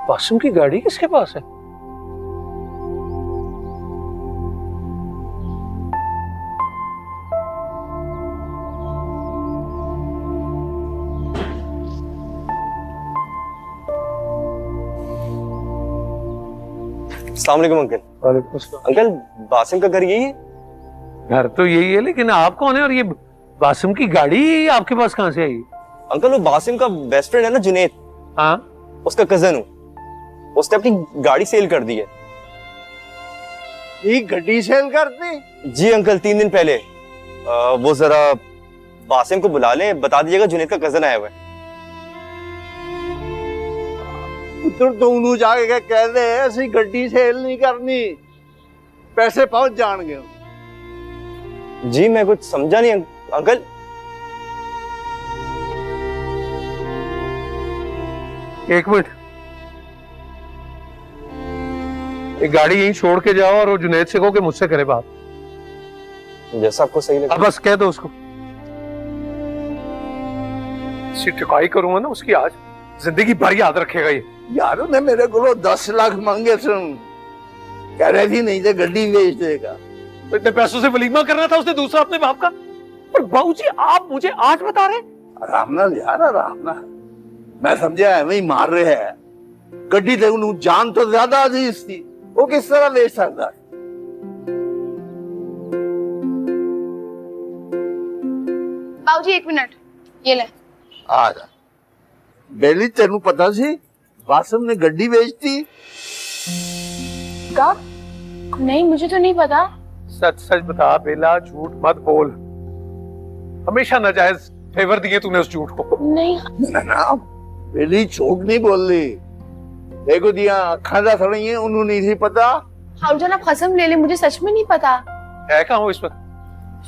Basim की गाड़ी किसके पास है? अस्सलाम वालेकुम अंकल। वालेकुम अस्सलाम। अंकल बासिम का घर यही है? घर तो यही है, लेकिन आप कौन है और ये बासिम की गाड़ी आपके पास कहाँ से आई? अंकल वो बासिम का बेस्ट फ्रेंड है ना जुनैद, हाँ, उसका कजन हूँ। उसने अपनी गाड़ी सेल कर दी है। ये गड्डी सेल कर दी? जी अंकल 3 दिन पहले। वो जरा बासिम को बुला ले, बता दीजिएगा जुनैद का कजन आया हुआ है। पुत्र दोनों जाके कह दे ऐसी गड्डी सेल नहीं करनी, पैसे पहुंच जाएंगे। जी मैं कुछ समझा नहीं अंकल। एक मिनट, ये गाड़ी यहीं छोड़ के जाओ और जुनैद से कहो कि मुझसे करे बात। जैसा आपको सही लगे। अब बस कह दो उसको। टिकाई करूंगा ना उसकी, आज जिंदगी भर याद रखेगा ये। यार ने मेरे को 10 लाख मांगे सुन, कह रही थी नहीं तो गड्डी बेच देगा। तो इतने पैसों से वलीमा करना था उसने दूसरा अपने बाप का। पर बाबूजी आप मुझे 8 बता रहे? आराम नाल यार, आराम नाल। मैं समझा एवं ही मार रहे हैं। गड्डी तो उन्हें जान तो ज्यादा अजीज थी, वो किस तरह बेच सकता? बाबूजी 1 मिनट, ये ले। आ जा बेली, तेनू पता सी बासिम ने गड्डी बेचती? कब? नहीं, मुझे तो नहीं पता। सच सच बता बेला, झूठ मत बोल। हमेशा नाजायज फेवर दिए तूने उस झूठ को। नहीं ना बेली झूठ नहीं बोल रही। देखो दिया खादा थोड़ी है, उन्होंने नहीं थी पता। हाँ जान, आप कसम ले ले, मुझे सच में नहीं पता। है कहाँ हो इस वक्त?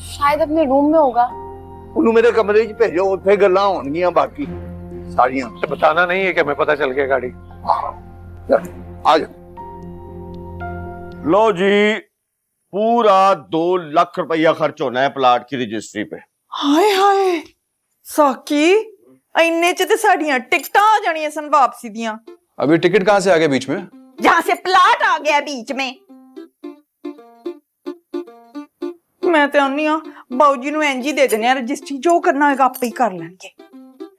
शायद अपने रूम में होगा। उन्होंने मेरे कमरे च भेजो, उत्थे गल्लां होणगियां बाकी सारियां। तो बताना नहीं है कि हमें पता चल गया गाड़ी। आ जा। लो जी, पूरा 2 लाख रुपया खर्च होना है प्लाट की रजिस्ट्री पे। हाय हाय साकी, इन्ने च ते साडियां टिकटां आ जानियां सन वापसी दियां। अभी टिकट कहाँ से आ गया बीच में? जहां से प्लाट आ गया बीच में। मैं ते आनी आ बाऊजी नु एंजी दे देने रजिस्ट्री, जो करना होगा आप ही कर लेंगे।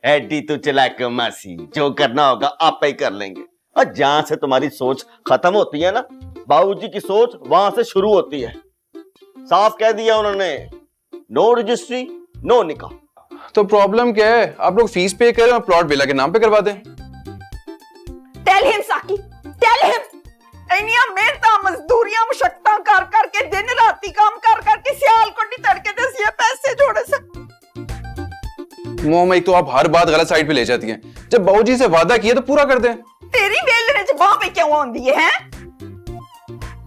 एडी तो चलाक मासी, जो करना होगा आप ही कर लेंगे। और जहां से तुम्हारी सोच खत्म होती है ना, बाबूजी की सोच वहां से शुरू होती है। साफ कह दिया उन्होंने, नो रजिस्ट्री नो निकाह। तो प्रॉब्लम क्या है? आप लोग फीस पे करें और प्लॉट बेला के नाम पे करवा दें। टेल हिम साकी, टेल हिम। इन्नियां मेहनतां मजदूरियां मुशक्कतां कर करके दिन राती काम कर करके सियाल कोटी तड़के दे सिया पैसे जोड़े से। मोम, एक तो आप हर बात गलत साइड पे ले जाती हैं। जब बाबूजी से वादा किया तो पूरा कर दें। तेरी वेलने च बाह पे क्यों आंदी है?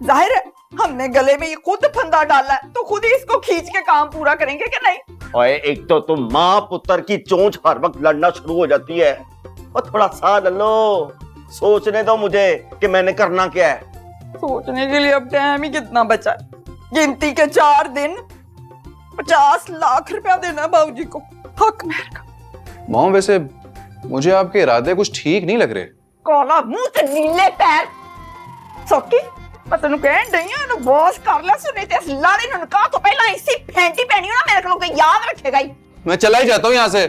जाहिर है हमने गले में ये खुद फंदा डाला है, तो खुद ही इसको खींच के काम पूरा करेंगे कि नहीं? ओए, एक तो तुम माँ पुत्र की चोंच हर वक्त लड़ना शुरू हो जाती है। और थोड़ा सा लो, सोचने दो मुझे कि मैंने करना क्या है। सोचने के लिए अब टाइम ही कितना बचा है? गिनती के 4 दिन, 50 लाख रुपया देना बाबूजी को, हक मेहर का। मोम, वैसे मुझे आपके इरादे कुछ ठीक नहीं लग रहे। काला मुंह ते नीले पैर। सौकी मैं तेन कह रही हूं, बॉस कर ले सुनी ते लाड़ी नु निकाह तो पहला इसी फेंटी पहनी हो ना, मेरे को कोई याद रखेगा ही। मैं चला ही जाता हूं यहां से।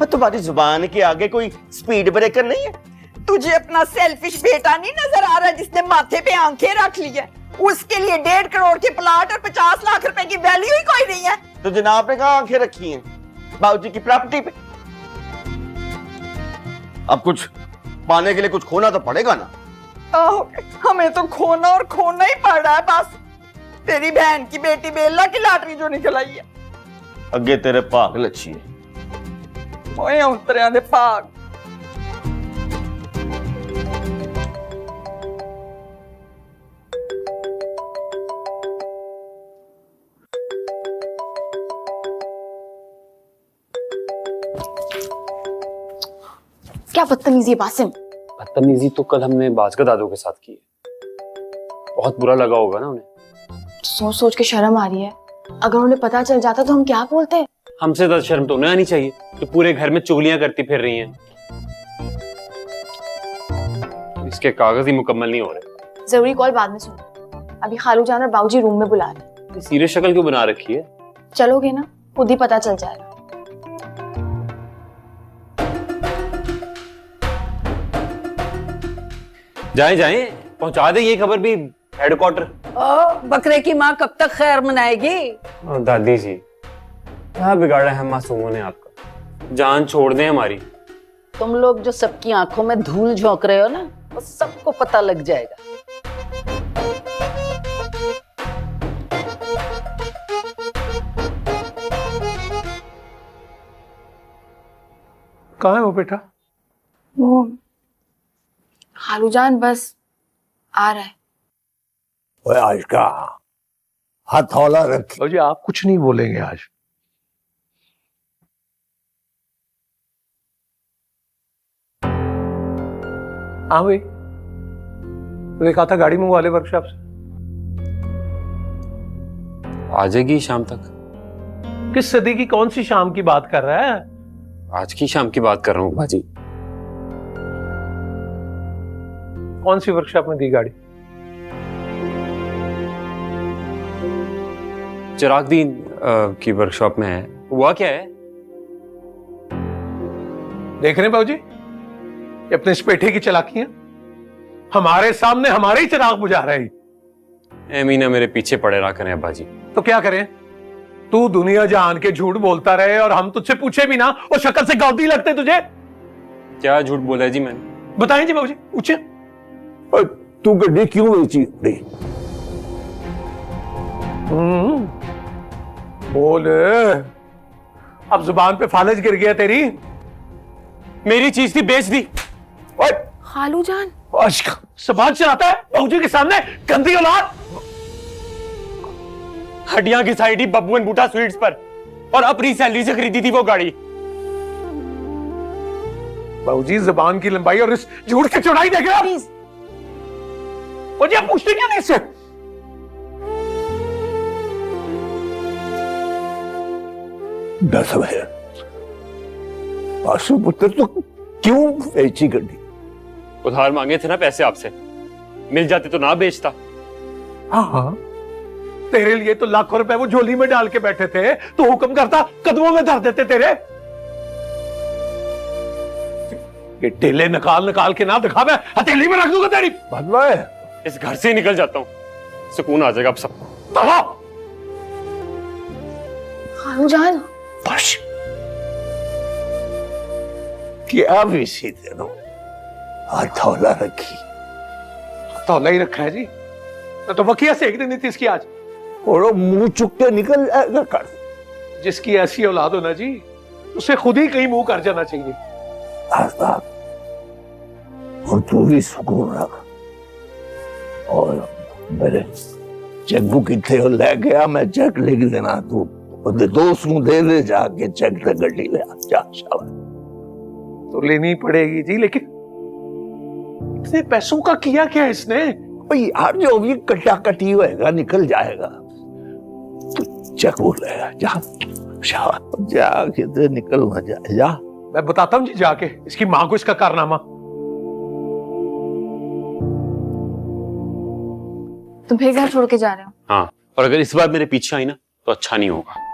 और तुम्हारी जुबान के आगे कोई स्पीड ब्रेकर नहीं है? तुझे अपना सेल्फिश बेटा नहीं नजर आ रहा जिसने माथे पे आंखें रख ली है? उसके लिए 1.5 करोड़ के प्लाट और 50 लाख रुपए की वैल्यू ही कोई नहीं है। तो जनाब ने कहा आंखें रखी हैं बाबूजी की प्रॉपर्टी पे। अब कुछ पाने के लिए कुछ खोना तो पड़ेगा ना। हमें तो खोना और खोना ही पड़ रहा है बस। तेरी बहन की बेटी बेला की लॉटरी जो निकल आई है। अगे तेरे भाग लच्छी है। ओए उतरिया दे भाग। क्या बदतमीजी है बासिम। बदतमीजी तो कल हमने बाजका दादू के साथ की है। बहुत बुरा लगा होगा ना उन्हें। सोच सोच के शर्म आ रही है। अगर उन्हें पता चल जाता तो हम क्या बोलते? हमसे तो शर्म तो उन्हें आनी चाहिए, जो पूरे घर में चुगलियां करती फिर रही हैं। इसके कागज ही मुकम्मल नहीं हो रहे। जरूरी कॉल बाद में सुनो, अभी खालू जान और बाबूजी रूम में बुला रहे हैं। सीरियस शक्ल क्यों बना रखी है? चलोगे ना, खुद ही पता चल जाएगा। जाएं जाएं, पहुंचा दे ये खबर भी हेडक्वार्टर। ओ, बकरे की माँ कब तक खैर मनाएगी? दादी जी, क्या बिगाड़ा है मासूमों ने आपका? जान छोड़ दें हमारी। तुम लोग जो सबकी आंखों में धूल झोंक रहे हो ना, वो सबको पता लग जाएगा। कहाँ है वो बेटा? वो खालू जान बस आ रहा है। ओए आशिका, हथौला रख। बाबूजी आप कुछ नहीं बोलेंगे आज। हाँ भाई, देखा था गाड़ी मंगवा ले वर्कशॉप से। आ जाएगी शाम तक। किस सदी की कौन सी शाम की बात कर रहा है? आज की शाम की बात कर रहा हूँ बाजी। कौन सी वर्कशॉप में दी गाड़ी? चिरागदीन की वर्कशॉप में है। हुआ क्या है? देख रहे हैं बाबूजी, ये अपने इस पेठे की चालाकियां हमारे सामने हमारे ही चिराग बुझा रहे हैं। मीना मेरे पीछे पड़े रहा करें अब्बाजी। तो क्या करें? तू दुनिया जान के झूठ बोलता रहे और हम तुझसे पूछे भी ना, और शक्ल से गौती लगते तुझे। क्या झूठ बोला है जी मैंने? बताएं जी बाबूजी, पूछे। तू गड्डी क्यों बेची? बोल, अब जुबान पे फालज गिर गया तेरी। मेरी चीज थी, बेच दी। खालू जान जबान चलाता है बाबूजी के सामने, गंदी औलाद। हड्डियां घिसाई थी बब्बू एंड बूटा स्वीट्स पर, और अपनी सैलरी से खरीदी थी वो गाड़ी। बाबूजी जबान की लंबाई और इस झूठ की चौड़ाई देख रहे हो? प्लीज बाबूजी, आप पूछते क्यों नहीं इससे? दस है आशु पुत्र, तो क्यों बेची गड्डी? उधार मांगे थे ना पैसे आपसे, मिल जाते तो ना बेचता। हाँ, तेरे लिए तो लाखों रुपए वो झोली में डाल के बैठे थे, तो हुक्म करता कदमों में धर देते तेरे। ये टेले निकाल निकाल के ना दिखा, मैं हथेली में रख दूंगा तेरी। बदला है, इस घर से ही निकल जाता हूँ, सुकून आ जाएगा अब सबको। खालू जान बस क्या बेची तेनों? हथौला रखी। हथौला ही रखा है जी, तो वकिया से एक दिन नहीं थी इसकी आज। और मुंह चुक के निकल जाएगा कर। जिसकी ऐसी औलाद हो ना जी, उसे खुद ही कहीं मुंह कर जाना चाहिए। आजाद, और तू भी सुकून रख। और मेरे चेकबुक इतने हो ले गया, मैं चेक लिख देना, तू दोस्त को दे दे जाके, चेक से गड्डी ले आ जा। शाबाश। तो लेनी पड़ेगी जी, लेकिन इतने पैसों का किया क्या इसने? भाई यार, जो भी कटा कटी होएगा निकल जाएगा। तो चेक वो लेगा, जा जा, कितने निकल ना जाए, जा। मैं बताता हूँ जी जाके इसकी मां को इसका कारनामा। तुम फिर घर छोड़ के जा रहे हो? हाँ, और अगर इस बार मेरे पीछे आई ना तो अच्छा नहीं होगा।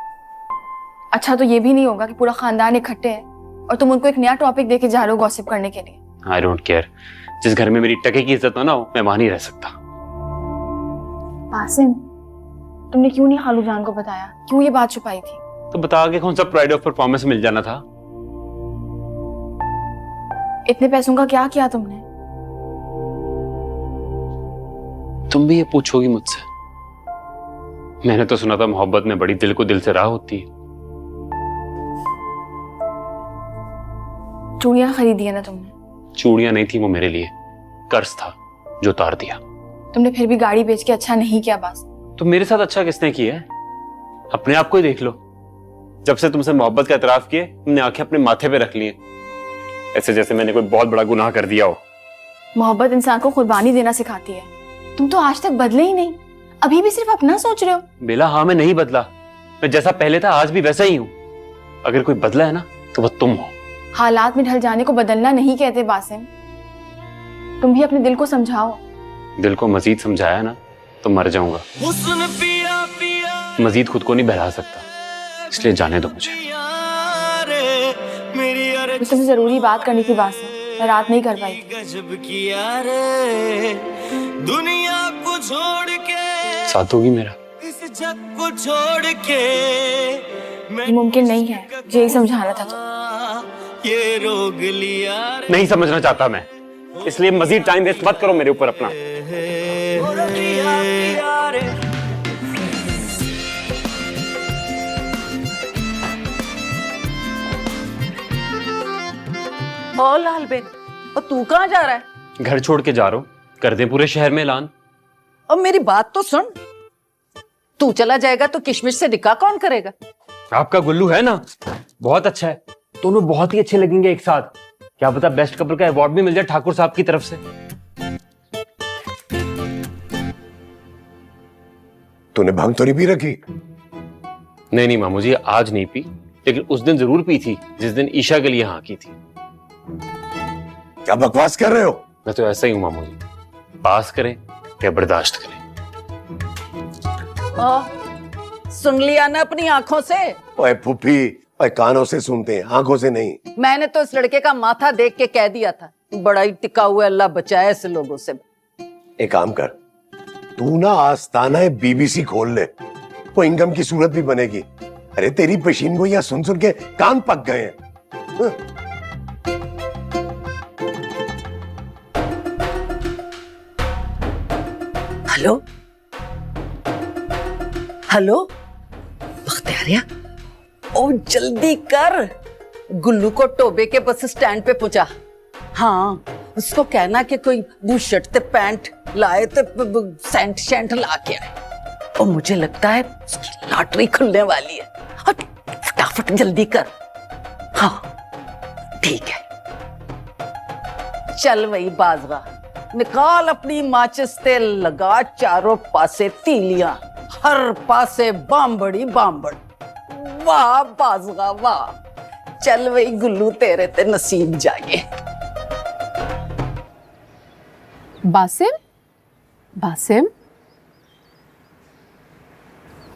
अच्छा तो ये भी नहीं होगा कि पूरा खानदान इकट्ठे है और तुम उनको एक नया टॉपिक देके जा रहे हो गॉसिप करने के लिए। आई डोंट केयर, जिस घर में मेरी टके की इज्जत ना हो, मैं वहां नहीं रह सकता। पासिम, तुमने क्यों नहीं खालू जान को बताया? क्यों ये बात छुपाई थी? तो बता के कौन सा प्राइड ऑफ परफॉर्मेंस मिल जाना था? इतने पैसों का क्या किया तुमने? तुम भी ये पूछोगी मुझसे? मैंने तो सुना था मोहब्बत में बड़ी दिल को दिल से राह होती है। चूड़ियां खरीदी है ना तुमने? चूड़ियां नहीं थी वो मेरे लिए, कर्ज था जो उतार दिया। तुमने फिर भी गाड़ी बेच के अच्छा नहीं किया बस। तो मेरे साथ अच्छा किसने किया है? अपने आप को ही देख लो। जब से तुमसे मोहब्बत का एतराफ किए, तुमने आंखें अपने माथे पे रख ली हैं, ऐसे जैसे मैंने कोई बहुत बड़ा गुनाह कर दिया हो। मोहब्बत इंसान को कुर्बानी देना सिखाती है। तुम तो आज तक बदले ही नहीं, अभी भी सिर्फ अपना सोच रहे हो। बेला, हाँ मैं नहीं बदला, मैं जैसा पहले था आज भी वैसा ही हूँ। अगर कोई बदला है ना तो वो तुम हो। हालात में ढल जाने को बदलना नहीं कहते बासिम। तुम भी अपने दिल को समझाओ। दिल को मजीद समझाया ना तो मर जाऊंगा। मजीद खुद को नहीं बहला सकता, इसलिए जाने दो मुझे। मुझसे जरूरी बात करनी थी बासिम, मैं रात नहीं कर पाई। साथ होगी मेरा? ये मुमकिन नहीं है, मुझे यही समझाना था तो। नहीं समझना चाहता मैं, इसलिए मजीद टाइम वेस्ट मत करो मेरे ऊपर अपना। ओ लाल बेन, और तू कहाँ जा रहा है? घर छोड़ के जा रहा हूँ, कर दे पूरे शहर में ऐलान। और मेरी बात तो सुन, तू चला जाएगा तो किशमिश से निकाह कौन करेगा? आपका गुल्लू है ना, बहुत अच्छा है, दोनों बहुत ही अच्छे लगेंगे एक साथ। क्या पता बेस्ट कपल का अवार्ड भी मिल जाए ठाकुर साहब की तरफ से। तूने भांग तो नहीं पी रखी? नहीं नहीं मामू जी, आज नहीं पी, लेकिन उस दिन जरूर पी थी जिस दिन ईशा के लिए हाँ की थी। क्या बकवास कर रहे हो? मैं तो ऐसा ही हूँ मामू जी, पास करें या बर्दाश्त करें। सुन लिया ना अपनी आंखों से? ओए फूफी, ओए कानों से सुनते हैं, आंखों से नहीं। मैंने तो इस लड़के का माथा देख के कह दिया था, बड़ा ही टिका हुआ, अल्लाह बचाए ऐसे लोगों से। एक काम कर, तू ना आस्ताना बीबीसी खोल ले, वो इनकम की सूरत भी बनेगी। अरे तेरी पेशीन को यहाँ सुन सुन के कान पक गए हैं। हेलो हेलो बख्तियारिया, ओ जल्दी कर, गुल्लू को टोबे के बस स्टैंड पे पहुंचा। हाँ, उसको कहना कि कोई बुशर्ट ते पैंट लाए तो सेंट शेंट ला के आए। और मुझे लगता है उसकी लॉटरी खुलने वाली है। और फटाफट जल्दी कर। हाँ ठीक है, चल वही बाजवा, निकाल अपनी माचिस ते लगा चारों पासे तीलियां, हर पासे बांबड़ी बांबड़। वाह बाजवा वाह, चल वही गुल्लू तेरे ते नसीब जागे। बासिम, बासिम,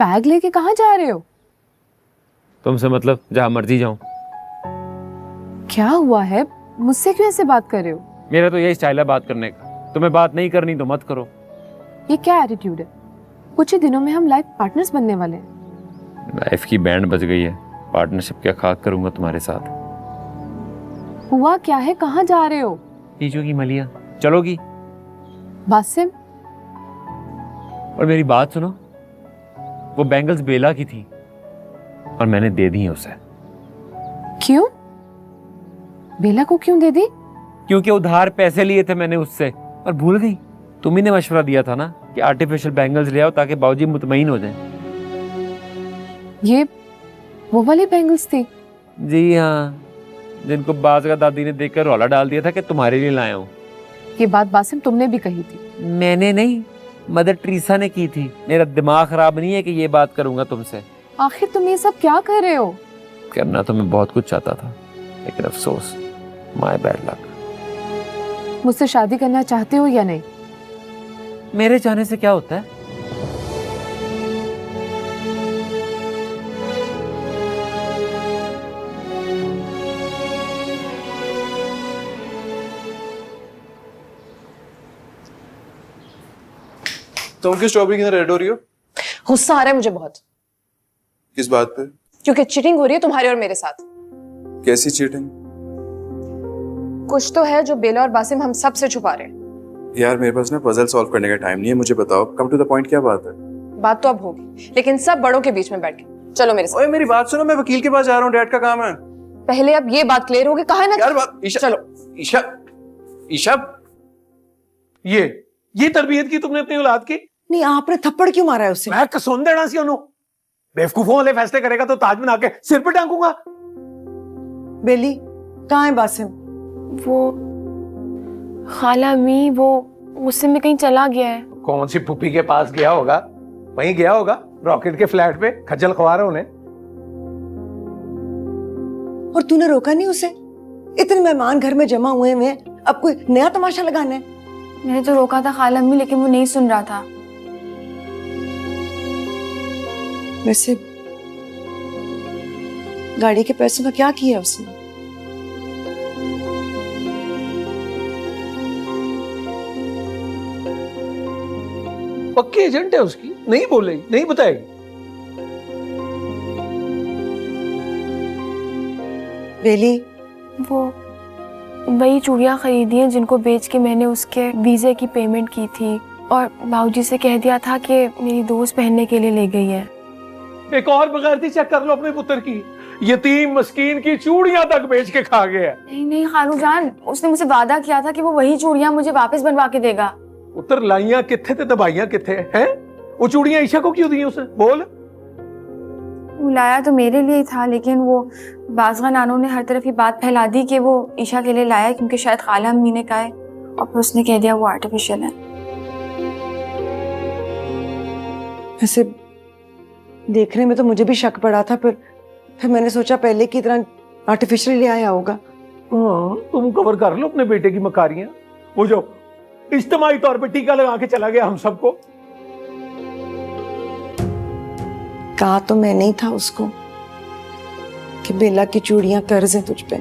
बैग लेके कहाँ जा रहे हो? तुमसे मतलब जहां मर्जी जाऊं। क्या हुआ है, मुझसे क्यों ऐसे बात कर रहे हो? मेरा तो यही स्टाइल है बात करने का, तुम्हें बात नहीं करनी तो मत करो। ये क्या एटीट्यूड है? कुछ ही दिनों में हम लाइफ पार्टनर्स बनने वाले हैं। लाइफ की बैंड बज गई है, पार्टनरशिप क्या खाक करूंगा तुम्हारे साथ। हुआ क्या है, कहाँ जा रहे हो? चीजों की मलिया, चलोगी? बासिम, और मेरी बात सुनो, वो बैंगल्स बेला की थी और मैंने दे दी है उसे। क्यों? बेला को क्यों दे दी? क्योंकि उधार पैसे लिए थे मैंने उससे और भूल गई। तुम ही ने मशवरा दिया था ना कि आर्टिफिशियल बैंगल्स ले आओ ताकि बाबूजी मुतमईन हो जाएं। ये वो वाली बैंगल्स थी? जी हाँ, जिनको बाज का दादी ने देखकर रौला डाल दिया था कि तुम्हारे लिए लाया हूँ। ये बात बासिम तुमने भी कही थी। मैंने नहीं, मदर टेरेसा ने की थी। मेरा दिमाग खराब नहीं है कि ये बात करूंगा तुमसे। आखिर तुम ये सब क्या कर रहे हो? करना तो मैं बहुत कुछ चाहता था, लेकिन अफसोस, माय बैड लक। मुझसे शादी करना चाहते हो या नहीं? मेरे चाहने से क्या होता है? तुम क्यों स्ट्रॉबेरी की तरह रेड हो रही हो? गुस्सा आ रहा है मुझे बहुत। किस बात पे? क्योंकि चीटिंग हो रही है तुम्हारे और मेरे साथ। कैसी चीटिंग? कुछ तो है जो बेला और बासिम हम सब से छुपा रहे हैं। यार मेरे पास ना पजल सॉल्व करने का टाइम नहीं है, मुझे बताओ, कम टू द पॉइंट, क्या बात है? बात तो अब होगी, लेकिन सब बड़ों के बीच में बैठ के। चलो मेरे साथ। ओए मेरी बात सुनो, मैं वकील के पास जा रहा हूँ, डैड का काम है। पहले अब ये बात क्लियर होगी, कहा है ना यार बात ईशा, चलो। ईशा, ईशा, ये तरबियत की तुमने अपनी औलाद की? नहीं, आपने थप्पड़ क्यों मारा है उसे? मैं कसौन देना सी ओनू, बेवकूफों वाले फैसले करेगा तो ताज बना के सिर पे टांगूंगा। बेली, कहाँ है बासिम? वो खाला मी, वो मुझसे में कहीं चला गया है। कौन सी पुप्पी के पास गया होगा? वहीं गया होगा, रॉकेट के फ्लैट पे खज्जल खवार उन्हें। और तूने रोका नहीं उसे? इतने मेहमान घर में जमा हुए हैं, अब कोई नया तमाशा लगाना है? मैंने तो रोका था खाला अम्मी, लेकिन वो नहीं सुन रहा था। वैसे गाड़ी के पैसों का क्या किया उसने? पक्की एजेंट है उसकी, नहीं बोलेगी, नहीं बताएगी। बेली, वो वही चूड़ियाँ खरीदी हैं जिनको बेच के मैंने उसके वीजे की पेमेंट की थी, और बाबूजी से कह दिया था कि मेरी दोस्त पहनने के लिए ले गई है। एक और बगैरती चेक कर लो अपने पुत्र की, यतीम मस्कीन की चूड़ियां तक बेच के खा गया। नहीं नहीं खालू जान, उसने मुझसे वादा किया था कि वो वही चूड़ियाँ मुझे वापस बनवा के देगा। पुत्र लाइयां किथे ते दबाइयां किथे हैं? वो चूड़ियां ईशा को क्यों दी उसने? बोल। लाया तो मेरे लिए ही था, लेकिन वो बाज़गा नानों ने हर तरफ ये बात फैला दी कि वो ईशा के लिए लाया क्योंकि शायद खाला अम्मी ने कहा है, और फिर उसने कह दिया वो आर्टिफिशियल है। वैसे देखने में तो मुझे भी शक पड़ा था, फिर मैंने सोचा पहले की तरह आर्टिफिशियल ले आया होगा। हाँ, तुम कवर कर लो अपने बेटे की मकारियां। वो जो इज्तिमाई तौर पे टीका लगा के चला गया हम सबको। कहा तो मैंने ही था उसको कि बेला की चूड़ियां कर्ज हैं तुझ पे।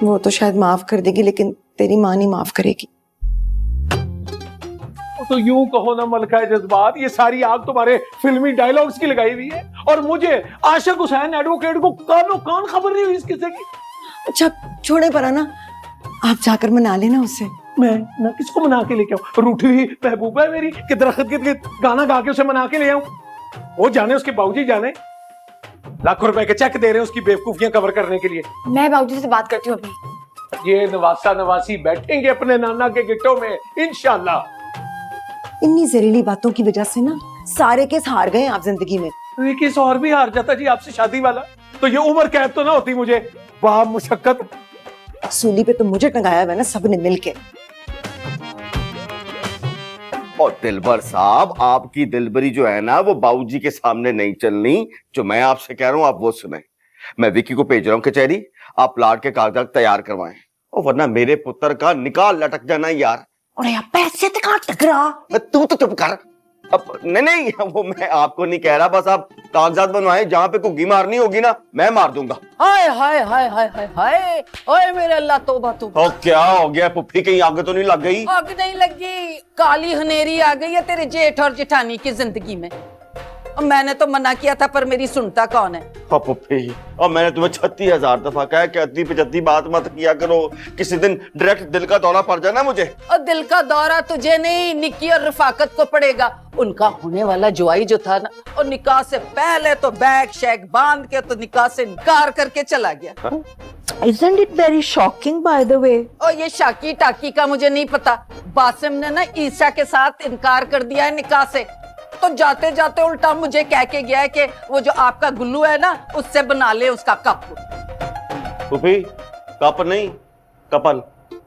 वो तो शायद माफ कर देगी, लेकिन तेरी मां नहीं माफ करेगी। तो यूं कहो ना मलका जज्बात, ये सारी आग तुम्हारे फिल्मी डायलॉग्स की लगाई हुई है, और मुझे आशिक हुसैन एडवोकेट को कानो कान खबर नहीं हुई इस किस्से की। अच्छा छोड़े परा ना, आप जाकर मना लेना उससे। मैं ना किसको मना के लेके आऊं? रूठी हुई महबूबा है मेरी कि दरख्त के गाना गा के उसे मना के ले आऊं? वो जाने, उसके बाबूजी जाने, लाखों रुपए के चेक दे रहे हैं उसकी बेवकूफियां कवर करने के लिए। मैं बाबूजी से बात करती हूँ अभी। ये नवासा नवासी बैठेंगे अपने नाना के गिट्टों में इंशाल्लाह। इन्हीं जहरीली बातों की वजह से ना सारे केस हार गए आप जिंदगी में। ये केस और भी हार जाता जी आपसे शादी वाला, तो ये उम्र कैद तो ना होती मुझे। वाह मुशक्कत। सूली पे तो मुझे टंगाया हुआ ना सबने मिलके। और दिलबर साहब, आपकी दिलबरी जो है ना वो बाबूजी के सामने नहीं चलनी। जो मैं आपसे कह रहा हूं आप वो सुने। मैं विकी को भेज रहा हूं कचहरी, आप प्लाट के कागजात तैयार करवाएं, और वरना मेरे पुत्र का निकाल लटक जाना यार। और यार पैसे तो कहां टकरा। तू तो चुप कर। अब नहीं वो मैं आपको नहीं कह रहा, बस आप कागजात बनवाएं, जहां पे घुग्गी मारनी होगी ना मैं मार दूंगा। हाय हाय हाय हाय हाय हाय, ओए मेरे अल्लाह तौबा तौबा। तो क्या हो गया पुप्पी, कहीं आग तो नहीं लग गई? आग नहीं लगी, काली हनेरी आ गई है तेरे जेठ और जेठानी की जिंदगी में। और मैंने तो मना किया था, पर मेरी सुनता कौन है? पुप्पी, और मैंने तुम्हें 36,000 दफा कहा कि 35 बात मत किया करो, किसी दिन डायरेक्ट दिल का दौरा पड़ जाना मुझे। और दिल का दौरा तुझे नहीं, निक्की और रफाकत को पड़ेगा। उनका होने वाला जुआई जो था ना, और निकाह से पहले तो बैग शैग बांध के तो निकाह से इनकार करके चला गया। Isn't it very shocking by the way? और ये शाकी टाकी का मुझे नहीं पता, बासिम ने ना ईसा के साथ इनकार कर दिया है निकाह से, तो जाते जाते उल्टा मुझे कह के गया है कि वो जो आपका गुल्लू है ना उससे बना ले उसका कप। पुप्पी, कप नहीं कपल।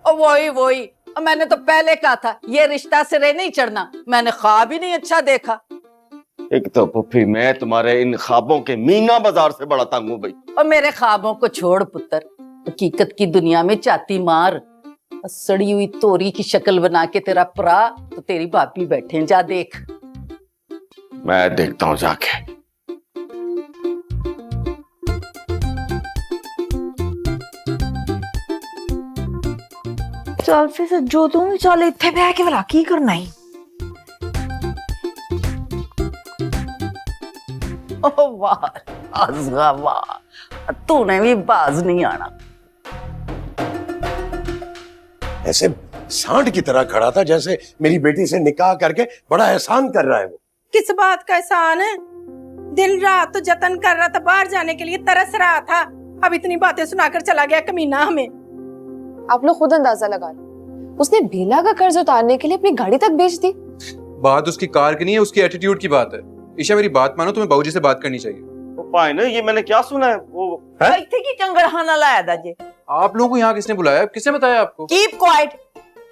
और वही वही, और मैंने तो पहले कहा था ये रिश्ता सिरे नहीं चढ़ना, मैंने ख्वाब ही नहीं अच्छा देखा। एक तो पुप्पी मैं तुम्हारे इन ख्वाबों के मीना बाजार से बड़ा तंग हूँ भाई। और मेरे ख्वाबों को छोड़ पुत्र, हकीकत की दुनिया में चाती मार। सड़ी हुई तोरी की शक्ल बना के तेरा परा तो तेरी भाभी बैठे हैं, जा देख। मैं देखता हूँ जाके। चल फिर जो तू भी चल इत्थे बह के भला की करना ही। ओ वाह आज़ा वाह, तूने भी बाज नहीं आना। ऐसे सांड की तरह खड़ा था जैसे मेरी बेटी से निकाह करके बड़ा एहसान कर रहा है वो। किस बात का एहसान है? दिन रात तो जतन कर रहा था, बाहर जाने के लिए तरस रहा था, अब इतनी बातें सुनाकर चला गया कमीना हमें। आप लोग खुद अंदाजा लगा लो, उसने बेला का कर्ज उतारने के लिए अपनी गाड़ी तक बेच दी। बात उसकी कार की नहीं है, उसकी एटीट्यूड की बात है। ईशा मेरी बात मानो, तुम्हें बाबूजी से बात करनी चाहिए। पाए ना ये मैंने क्या सुना है वो इत्थे की कंगड़हाना लाया था जे। आप लोगों को यहाँ किसने बुलाया, किसने बताया आपको? Keep quiet.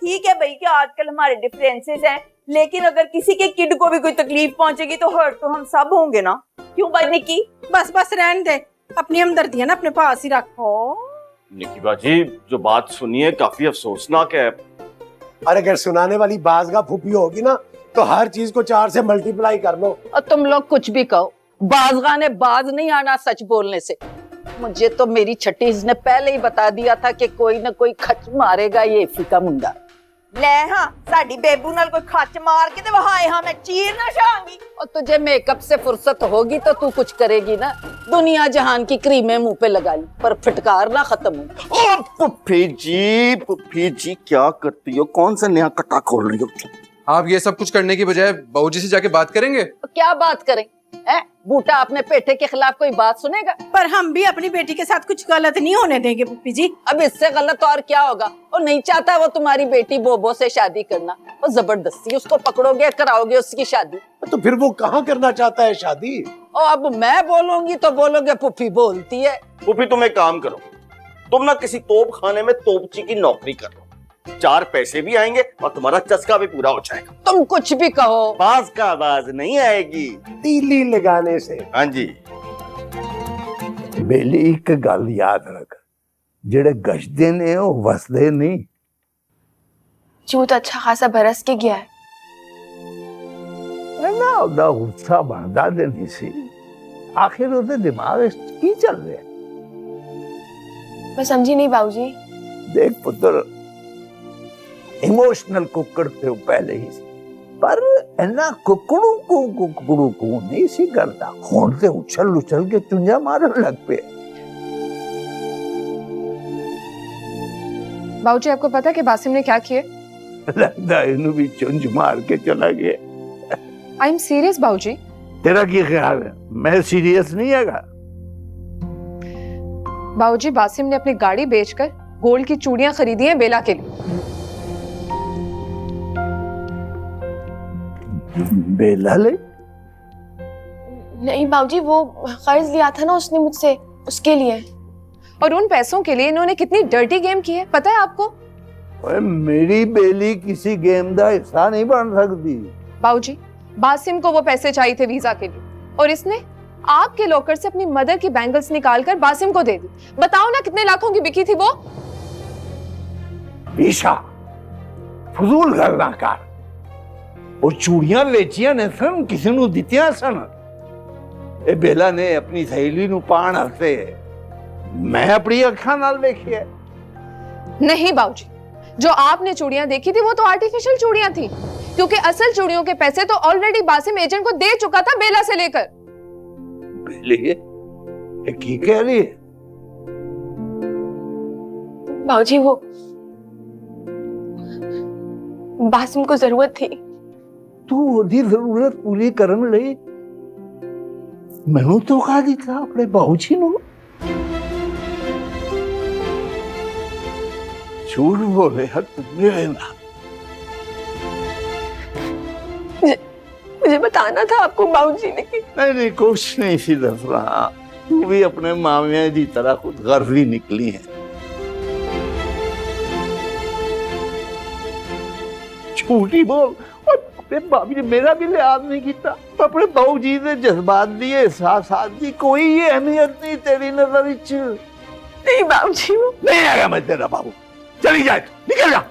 ठीक है भाई कि आजकल हमारे डिफरेंसेस हैं, लेकिन अगर किसी के किड को भी कोई तकलीफ पहुंचेगी तो हर्ट तो हम सब होंगे ना। क्यों भाई निक्की? बस बस रहने दे, अपनी हमदर्दियां ना अपने पास ही रखो। निकी बाजी, जो बात सुनी है काफी अफसोसनाक है। और अगर सुनाने वाली बाजगा फूफी होगी ना तो हर चीज को 4 से मल्टीप्लाई कर लो। और तुम लोग कुछ भी कहो, बाजगा ने बाज नहीं आना सच बोलने से। मुझे तो मेरी छठी इसने पहले ही बता दिया था कि कोई ना कोई खच मारेगा ये फीका मुंडा। ले हाँ साडी बेबू नाल कोई खच मार के ते वहाए हाँ मैं चीर ना छांगी। और तुझे मेकअप से फुर्सत होगी तो तू कुछ करेगी ना। दुनिया जहान की क्रीमें मुंह पे लगा ली पर फिटकार ना खत्म हो। ओ पुप्पी जी क्या करती हो? कौन सा नया कट्टा खोल रही हो? आप ये सब कुछ करने की बजाय बाबूजी से जाके बात करेंगे? क्या बात करें? बूटा अपने पेटे के खिलाफ कोई बात सुनेगा? पर हम भी अपनी बेटी के साथ कुछ गलत नहीं होने देंगे पुप्पी जी। अब इससे गलत और क्या होगा? वो नहीं चाहता वो तुम्हारी बेटी बोबो से शादी करना। वो जबरदस्ती उसको पकड़ोगे, कराओगे उसकी शादी। तो फिर वो कहाँ करना चाहता है शादी? और अब मैं बोलूंगी तो बोलोगे पुप्पी बोलती है। पुप्पी तुम एक काम करो, तुम ना किसी तोप खाने में तोपची की नौकरी करो, 4 पैसे भी आएंगे और तुम्हारा चस्का भी पूरा हो जाएगा। तुम कुछ भी कहो, बाज का आवाज नहीं आएगी तीली लगाने से। हाँ जी। बेली एक गल याद रख, जेड़े गश्ते ने वो वसदे नहीं। जो तो अच्छा खासा बरस के गया है ना उदा गुस्सा बनदा दे नहीं सी। आखिर उसके दिमाग में की चल रहा है? मैं समझी नहीं बाबूजी। देख पुत्र, इमोशनल कुकड़ थे वो पहले ही सी, पर इन्ना कुकड़ू को नहीं सी करता। हुण ते उछल उछल के चुंजा मारन लग पे। बाबूजी आपको पता है कि बासिम ने क्या किया? लगता है इन्हें भी चुंज मार के चला गया। आई एम सीरियस बाबूजी। तेरा क्या ख्याल है? मैं सीरियस नहीं है। बाबूजी बासिम ने अपनी गाड़ी बेचकर गोल्ड की चूड़ियां खरीदी हैं बेला के लिए। बेला ले? नहीं बाबूजी, वो कर्ज लिया था ना उसने मुझसे, उसके लिए। और उन पैसों के लिए इन्होंने कितनी डर्टी गेम की है पता है आपको? ओए मेरी बेली किसी गेम का हिस्सा नहीं बन सकती। बाबूजी बासिम को वो पैसे चाहिए थे वीजा के लिए और इसने आपके लॉकर से अपनी मदर की बैंगल्स निकालकर बासिम को दे दी। बताओ ना कितने लाखों की बिकी थी वो? ईशा फजूल गल्लां कर। वो चूड़ियां वेचियां ने सन, किसी नु दित्तियां सन। ए बेला ने अपनी सहेली नु पाण हस्ते मैं अपनी अखां नाल वेखिया। नहीं बाबूजी, जो आपने चूड़ियां देखी थी वो तो आर्टिफिशियल चूड़ियां थी, क्योंकि असल चूड़ियों के पैसे तो ऑलरेडी बासिम एजेंट को दे चुका था बेला से लेकर। बेली ये की कह रही है? बाबूजी वो बासिम को जरूरत थी। तू ओदी जरूरत पूरी करन लई मैनू तो कहा दी था अपने बाबूजी नु। झूठ बोले हर तुमने ना। मुझे बताना था आपको बाबूजी ने कि नहीं कुछ नहीं सी दस रहा। तू भी अपने मामिया की तरह खुद गर्जी निकली है। झूठी बोल। और भाभी ने मेरा भी लिहाज नहीं किया। अपने बाबूजी ने जज्बात दिए, एहसास दी, कोई ये अहमियत नहीं तेरी नजर विच। नहीं बाबूजी, वो नहीं आएगा मैं तेरा बाबू। चली जाए, निकल जा।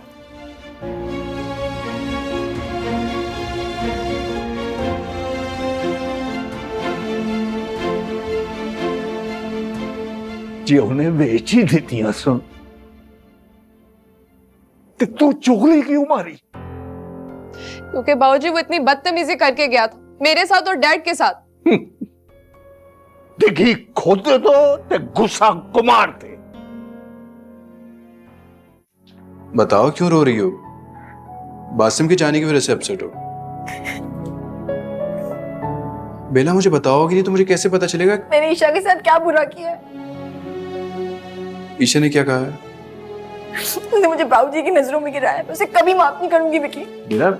जी उन्हें बेची देती सुन, तो तू चुगली क्यों मारी? क्योंकि बाबूजी वो इतनी बदतमीजी करके गया था मेरे साथ और डैड के साथ। देखी खुद तो ते गुस्सा कुमार थे। बताओ क्यों रो रही हो? बासिम के जाने की वजह से अपसेट हो? बेला मुझे बताओगी नहीं तो मुझे कैसे पता चलेगा मैंने ईशा के साथ क्या बुरा किया है? ईशा ने क्या कहा है? उसने मुझे बाबूजी की नजरों में गिराया है। उसे कभी माफ नहीं करूंगी विकी। बेला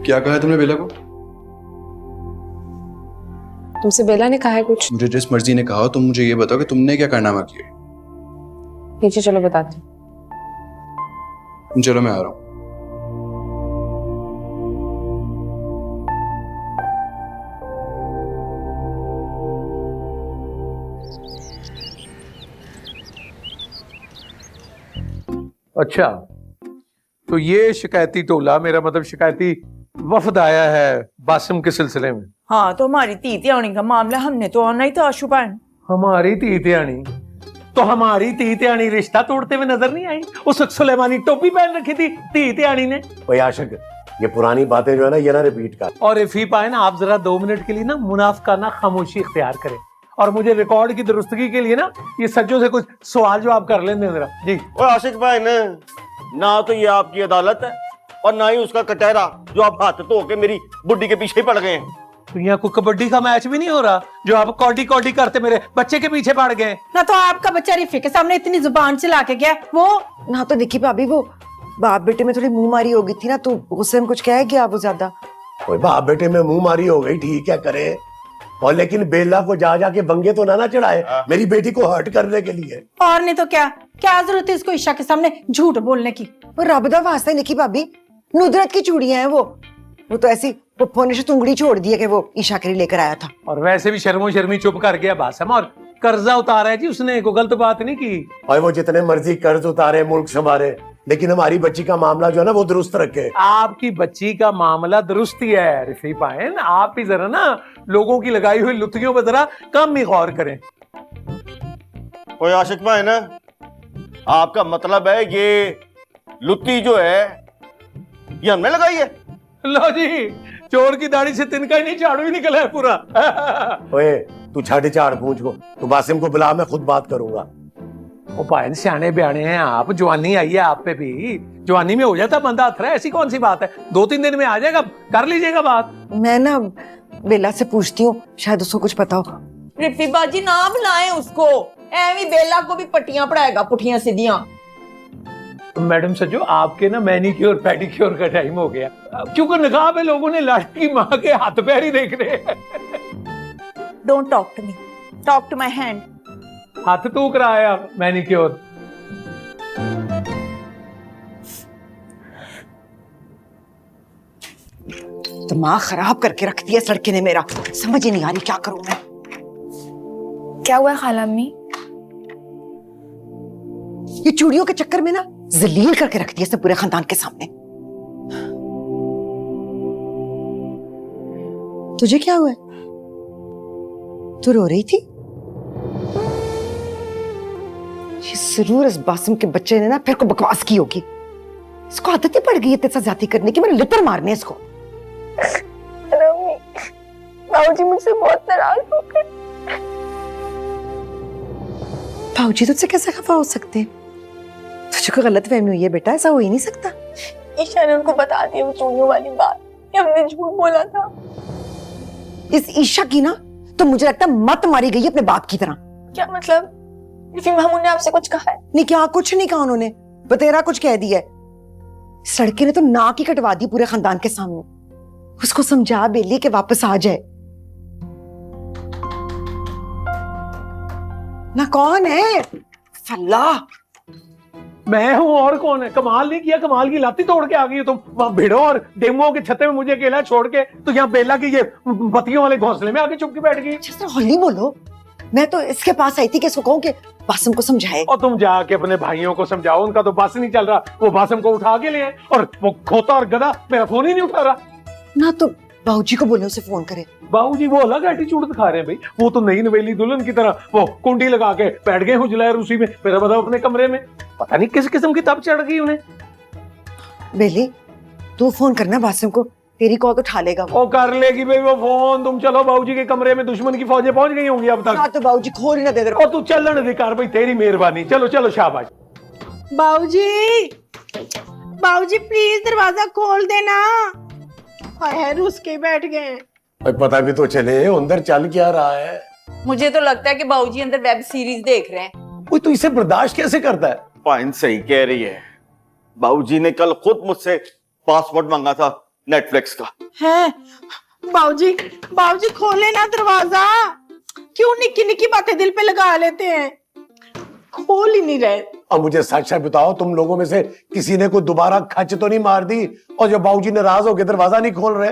क्या कहा है तुमने बेला को? तुमसे बेला ने कहा है कुछ? मुझे जिस मर्जी ने कहा तुम मुझे ये बताओ कि तुमने क्या कारनामा किया। नीचे चलो बताती हूँ। चलो मैं आ रहा हूँ। अच्छा, तो ये शिकायती टोला, मेरा मतलब शिकायती वफद आया है बासिम के सिलसिले में। हाँ, तो हमारी ती त्याणी का मामला हमने तो आना ही था आशु बहन। हमारी ती त्याणी? तो हमारी ती त्याणी रिश्ता तोड़ते हुए नजर नहीं आई? उस सुलेमानी टोपी पहन रखी थी ती त्याणी ने। भाई आशिक, ये पुरानी बातें जो है ना, ये ना रिपीट कर। और इफी पाए ना, आप जरा 2 मिनट के लिए ना मुनाफकाना खामोशी इख्तियार करें, और मुझे रिकॉर्ड की दुरुस्तगी के लिए ना ये सज्जों से कुछ सवाल जवाब कर लेने जरा जी। और आशिक भाई ना तो ये आपकी अदालत है और ना ही उसका कटहरा जो आप हाथ धो के मेरी बुड्ढी के पीछे ही पड़ गए हैं। तो यहाँ कोई कबड्डी का मैच भी नहीं हो रहा जो आप कौडी कौडी करते मेरे बच्चे के पीछे पड़ गए। ना तो आपका बच्चा रिफी के सामने इतनी जुबान चला के गया वो। ना तो निकी भाभी, वो बाप बेटे में थोड़ी मुंह मारी हो गई थी ना, तो गुस्से में कुछ कह गया वो ज्यादा। ओए बाप बेटे में मुंह मारी हो गई, ठीक है करे, और लेकिन बेला को जा जाके बंगे तो ना चढ़ाए मेरी बेटी को हर्ट करने के लिए। और नहीं तो क्या क्या जरूरत है इसको ईशा के सामने झूठ बोलने की। वो रब दा वास्ता है निकी भाभी, नुदरत की चूड़ियां हैं वो तो ऐसी पुप्पो ने तुंगड़ी छोड़ दी है कि वो ईशा के लिए लेकर आया था। और वैसे भी शर्मो शर्मी चुप कर गया बासम, और कर्जा उतारा है जी उसने, कोई गलत बात नहीं की। और वो जितने मर्जी कर्ज उतारे, मुल्क संभाले, लेकिन हमारी बच्ची का मामला जो है ना वो दुरुस्त रखे। आपकी बच्ची का मामला दुरुस्त ही है रिफी पायन, आप भी जरा ना लोगों की लगाई हुई लुत्तियों पर जरा कम ही गौर करें। कोई आशिक भाई ना, आपका मतलब है ये लुत्ती जो है ये हमने लगाई है? लो जी, चोर की दाढ़ी से तिनका ही नहीं, झाड़ू ही निकला है पूरा। ओए तू छाड़ी झाड़ पूछ को, तू बासिम को बुला, मैं खुद बात करूंगा। ओ पायन सियाने बयाने हैं आप, जवानी आई है आप पे भी, जवानी में हो जाता बंदा अथरा, ऐसी कौन सी बात है, 2-3 दिन में आ जाएगा, कर लीजिएगा बात। मैं ना बेला से पूछती हूँ, शायद उसको कुछ पता हो। रिफी बाजी ना बुलाए उसको, एवी बेला को भी पट्टियां पढ़ाएगा पुठियां सीधियां। मैडम सज्जो, आपके ना मैनिक्योर पेडिक्योर का टाइम हो गया, क्योंकि निकाह में लोगों ने लाठी की माँ के हाथ पैर ही देख रहे हैं। Don't talk to me, talk to my hand. हाथ तो कराया मैनिक्योर। दिमाग खराब करके रख दिया लड़के ने मेरा, समझ ही नहीं आ रही क्या करूं मैं। क्या हुआ खाला अम्मी? ये चूड़ियों के चक्कर में ना जलील करके रख दिया इसने पूरे खानदान के सामने। तुझे क्या हुआ? तू रो रही थी? ये जरूर इस बासिम के बच्चे ने ना फिर को बकवास की होगी, इसको आदत ही पड़ गई है तेरे साथ ज्यादती करने की, मेरे लिपर मारने इसको। बाबूजी मुझसे बहुत नाराज हो गए। बाबूजी तुझसे कैसे खफा हो सकते हैं? तुझे कोई गलत फहमी हुई है बेटा, ऐसा हो ही नहीं सकता। ईशा ने उनको बता दिया वो चूड़ियों वाली बात, कि हमने झूठ बोला था। इस ईशा की ना तो मुझे लगता है मत मारी गई अपने बाप की तरह। क्या मतलब? रिफी मामू ने आपसे कुछ कहा है? नहीं, क्या कुछ नहीं कहा उन्होंने, बतेरा कुछ कह दिया है। इस लड़के ने तो नाक ही कटवा दी पूरे खानदान के सामने। उसको समझा बेली के वापस आ जाए ना। कौन है? फल्ला मैं हूं, और कौन है? कमाल नहीं किया, कमाल की लाती तोड़ के आ गई हो तुम। वहां भिड़ो और डेमो के छत्ते में मुझे अकेला छोड़ के तो यहाँ बेला की ये बत्तियों वाले घोंसले में आके चुप के बैठ गई। हौली बोलो, मैं तो इसके पास आई थी कि इसको कहूं कि बासिम को समझाए। और तुम जाके अपने भाइयों को समझाओ, उनका तो बस नहीं चल रहा, वो बासिम को उठा के ले आए, और वो खोता और गधा मेरा फोन ही नहीं उठा रहा। ना तो बाबूजी को बोले उसे फोन करे। बाबूजी वो अलग एटीट्यूड दिखा रहे हैं भाई, वो तो नई नवेली दुल्हन की तरह वो कुंडी लगा के बैठ गए हुजलाए रूसी में, मेरा बताओ अपने कमरे में, पता नहीं किस किस्म की तब चढ़ गई उन्हें। बेली तू फोन करना बासिम को, तेरी कॉल तो उठा लेगा वो। कर लेगी भाई वो फोन, तुम चलो बाबूजी के कमरे में, दुश्मन की फौजें पहुंच गई होंगी अब तक। हाँ तो बाबूजी खोल ही ना दे दे। और तू चलने अधिकार भाई, तेरी मेहरबानी, चलो चलो शाबाश। बाबूजी, बाबूजी प्लीज दरवाजा खोल देना। हाय रुस के बैठ गए। पता भी तो चले अंदर चल क्या रहा है। मुझे तो लगता है कि बाबूजी अंदर वेब सीरीज देख रहे हैं। कोई तो इसे बर्दाश्त कैसे करता है? पाइन सही कह रही है, बाबूजी ने कल खुद मुझसे पासवर्ड मांगा था नेटफ्लिक्स का। है बाबूजी, बाबूजी खोले ना दरवाजा, क्यों निक्की निक्की बातें दिल पे लगा लेते हैं, खोल ही नहीं रहे। अब मुझे सच सच बताओ, तुम लोगों में से किसी ने कोई दोबारा खच तो नहीं मार दी, और जो बाबूजी नाराज हो गए दरवाजा नहीं खोल रहे?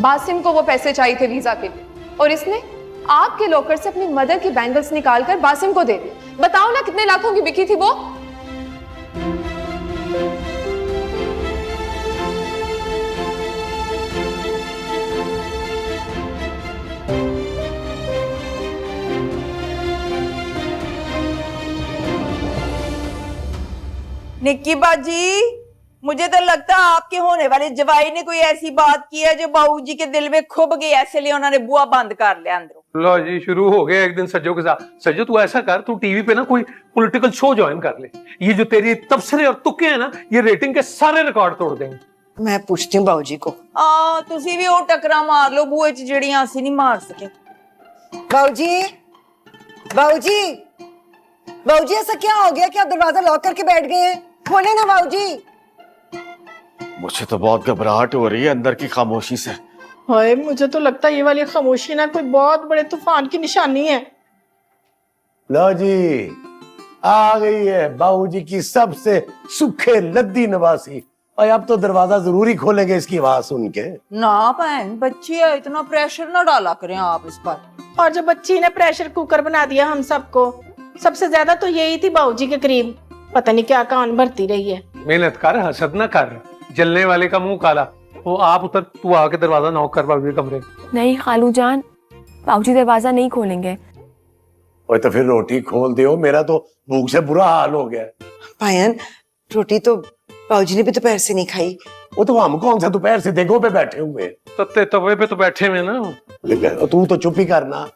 बासिम को वो पैसे चाहिए थे वीजा के लिए, और इसने आपके लॉकर से अपनी मदर की बैंगल्स निकालकर बासिम को दे दी। बताओ ना कितने लाखों की बिकी थी वो? निक्की बाजी, मुझे तो लगता है आपके होने वाले जवाई ने कोई ऐसी बात की है जो बाबूजी के दिल में खुब गई, इसलिए उन्होंने बुआ बंद कर लिया अंदरों। लो जी, शुरू हो गया एक दिन सज्जो के साथ। सज्जो तू ऐसा कर, तू टीवी पे ना कोई पॉलिटिकल शो ज्वाइन कर ले। ये जो तेरी तबसरे और तुक्के हैं ना, ये रेटिंग के सारे रिकॉर्ड तोड़ देंगे। मैं पूछती हूँ बाबूजी को। तुसी भी वो टकरा मार लो बुए च जड़ियां असी नहीं मार सके। बाबूजी, बाबूजी, बाबूजी, ऐसा क्या हो गया कि आप दरवाजा लॉक करके बैठ गए हैं? खोले ना बाबूजी। मुझे तो बहुत घबराहट हो रही है अंदर की खामोशी से। हाय, मुझे तो लगता है ये वाली खामोशी ना कोई बहुत बड़े तूफान की निशानी है। लो जी, आ गई है बाबूजी की सबसे सुखे लद्दी नवासी। और अब तो दरवाजा जरूर ही खोलेंगे इसकी आवाज सुन के। ना बहन, बच्ची है, इतना प्रेशर ना डाला करें आप इस पर। और जो बच्ची ने प्रेशर कुकर बना दिया हम सबको, सबसे ज्यादा तो यही थी बाबूजी के करीब। पता नहीं क्या कान भरती रही है। मेहनत कर, हसद ना कर, जलने वाले का मुंह काला। वो आप उतर, तू आके दरवाजा नॉक कर बाबूजी कमरे। नहीं खालू जान, बाबूजी दरवाजा नहीं खोलेंगे। और तो फिर रोटी खोल दो, मेरा तो भूख से बुरा हाल हो गया। पायन, रोटी तो बाबूजी ने भी दोपहर से नहीं खाई। वो तो हम कौन सा दोपहर से देखो पे बैठे हुए। तत्ते तवे पे तो बैठे हुए ना। तू तो चुप ही करना।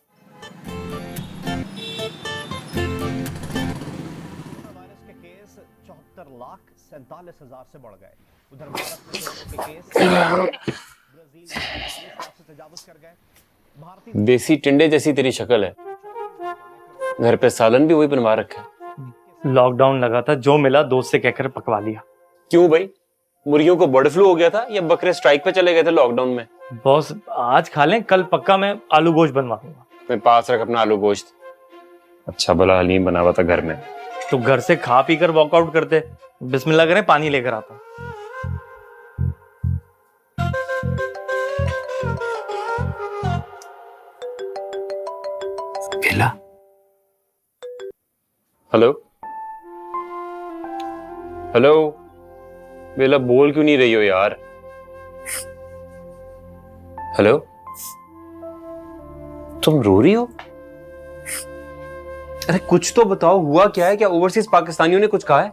से बढ़ गए। उधर भारत में देसी टिंडे जैसी तेरी शक्ल है। घर पे सालन भी वही बनवा रखा है। लॉकडाउन लगा था, जो मिला दोस्त से कहकर पकवा लिया। क्यों भाई, मुर्गियों को बर्ड फ्लू हो गया था या बकरे स्ट्राइक पे चले गए थे लॉकडाउन में? बॉस आज खा लें, कल पक्का मैं आलू गोश्त बनवा दूंगा। मैं पास रख अपना आलू गोश्त। अच्छा भला हलीम बना हुआ था घर में। तो घर से खा पी कर वॉकआउट करते। बिस्मिल्लाह करें, पानी लेकर आता। बेला, हेलो हेलो, बेला बोल क्यों नहीं रही हो यार? हेलो, तुम रो रही हो? अरे कुछ तो बताओ, हुआ क्या है? क्या ओवरसीज पाकिस्तानियों ने कुछ कहा है?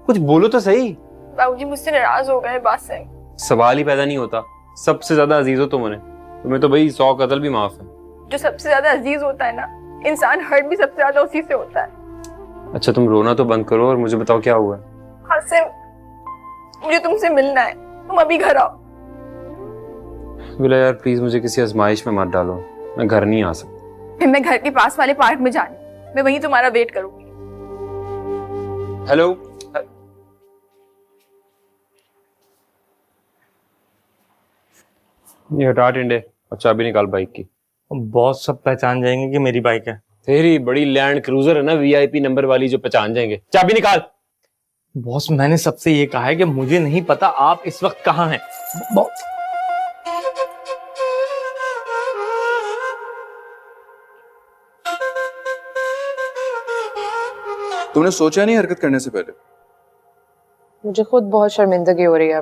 कुछ बोलो तो सही। बाबूजी मुझसे नाराज हो गए बात से। सवाल ही पैदा नहीं होता। सबसे ज्यादा अजीज हो तुम्हें तो भाई 100 कत्ल भी माफ है। जो सबसे ज्यादा अजीज होता है ना, इंसान हर्ट भी सबसे ज्यादा उसी से होता है। अच्छा तुम रोना तो बंद करो और मुझे बताओ क्या हुआ है। हासिम, मुझे तुमसे मिलना है, तुम अभी घर आओ। बोला यार प्लीज मुझे किसी आजमाइश में मत डालो, मैं घर नहीं आ सकता। फिर मैं घर के पास वाले पार्क में जानी, मैं वहीं तुम्हारा वेट करूंगी। हेलो, ये हटा टिंडे और चाबी निकाल बाइक की। बॉस सब पहचान जाएंगे कि मेरी बाइक है। तेरी बड़ी लैंड क्रूजर है ना, वीआईपी नंबर वाली, जो पहचान जाएंगे। चाबी निकाल। बॉस मैंने सबसे ये कहा है कि मुझे नहीं पता आप इस वक्त कहाँ हैं। तुमने सोचा नहीं हरकत करने से पहले? मुझे खुद बहुत शर्मिंदगी हो रही है।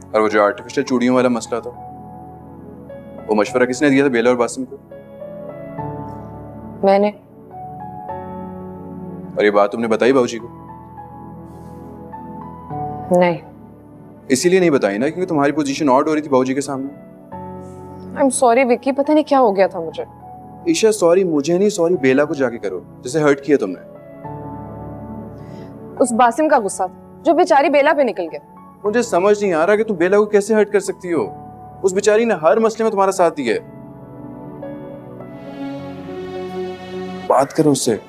और वो जो आर्टिफिशियल चूड़ियों वाला मसला था, वो मशवरा किसने दिया था बेला और बासिम को? मैंने। और ये बात तुमने बताई बाबूजी को? नहीं। इसीलिए नहीं बताई ना क्योंकि तुम्हारी पोजीशन ऑड हो रही थी बाबूजी के सामने। आई एम सॉरी विक्की, पता नहीं क्या हो गया था मुझे। ईशा सॉरी मुझे नहीं, सॉरी बेला को जाके करो जिसे हर्ट किया तुमने। उस बासिम का गुस्सा था जो बेचारी बेला पे निकल गया। मुझे समझ नहीं आ रहा कि तुम बेला को कैसे हर्ट कर सकती हो। उस बेचारी ने हर मसले में तुम्हारा साथ दिया है। बात करो उससे,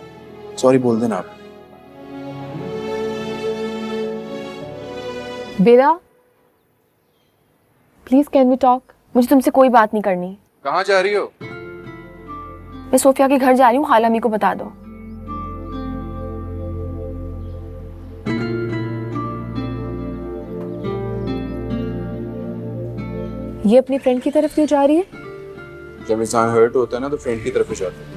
सॉरी बोल देना आप। बेला प्लीज कैन वी टॉक? मुझे तुमसे कोई बात नहीं करनी। कहाँ जा रही हो? मैं सोफिया के घर जा रही हूँ, खाला अम्मी को बता दो। ये अपनी फ्रेंड की तरफ क्यों जा रही है? जब इंसान हर्ट होता है ना तो फ्रेंड की तरफ ही जाता है।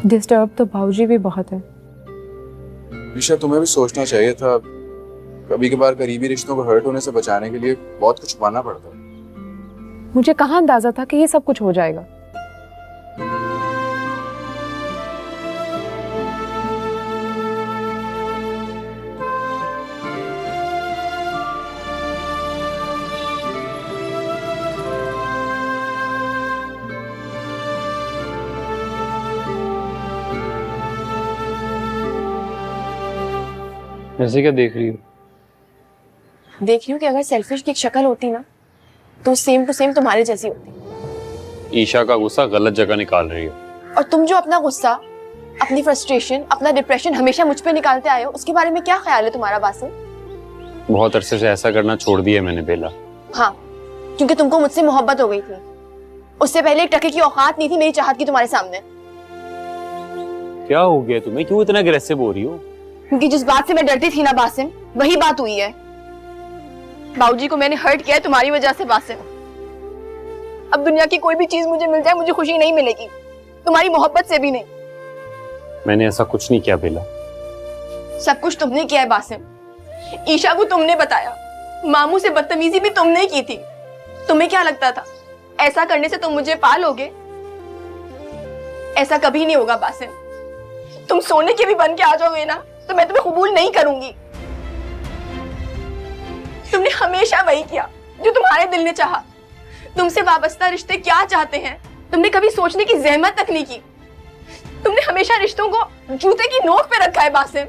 डिस्टर्ब तो भाऊजी भी बहुत है। ईशा, तुम्हें भी सोचना चाहिए था। कभी कभार करीबी रिश्तों को हर्ट होने से बचाने के लिए बहुत कुछ छुपाना पड़ता है। मुझे कहाँ अंदाजा था कि ये सब कुछ हो जाएगा। वैसे क्या देख रही हो? देख रही हूँ कि अगर सेल्फिश की एक शक्ल होती ना तो सेम टू सेम तुम्हारे जैसी होती। ईशा का गुस्सा गलत जगह निकाल रही हो। और तुम जो अपना गुस्सा, अपनी फ्रस्ट्रेशन, अपना डिप्रेशन हमेशा मुझ पे निकालते आए हो, उसके बारे में क्या ख्याल है तुम्हारा बासिम? बहुत अरसे से ऐसा करना छोड़ दिया मैंने बेला। हाँ, क्योंकि तुमको मुझसे मोहब्बत हो गई थी। उससे पहले एक टके की औकात नहीं थी मेरी चाहत की तुम्हारे सामने। क्या हो गया तुम्हें? क्यों इतना अग्रेसिव हो रही हो? क्योंकि जिस बात से मैं डरती थी ना बासिम, वही बात हुई है। बाबूजी को मैंने हर्ट किया है तुम्हारी वजह से बासिम। अब दुनिया की कोई भी चीज मुझे मिल जाए, मुझे खुशी नहीं मिलेगी, तुम्हारी मोहब्बत से भी नहीं। मैंने ऐसा कुछ नहीं किया बेला। सब कुछ तुमने किया है बासिम। ईशा को तुमने बताया, मामू से बदतमीजी भी तुमने की थी। तुम्हें क्या लगता था ऐसा करने से तुम मुझे पालोगे? ऐसा कभी नहीं होगा बासिम। तुम सोने के भी बन के आ जाओगे ना तो मैं तुम्हें कबूल नहीं करूंगी। तुमने हमेशा वही किया जो तुम्हारे दिल ने चाहा। तुमसे वाबस्ता रिश्ते क्या चाहते हैं तुमने कभी सोचने की जहमत तक नहीं की। तुमने हमेशा रिश्तों को जूते की नोक पे रखा है बासिम।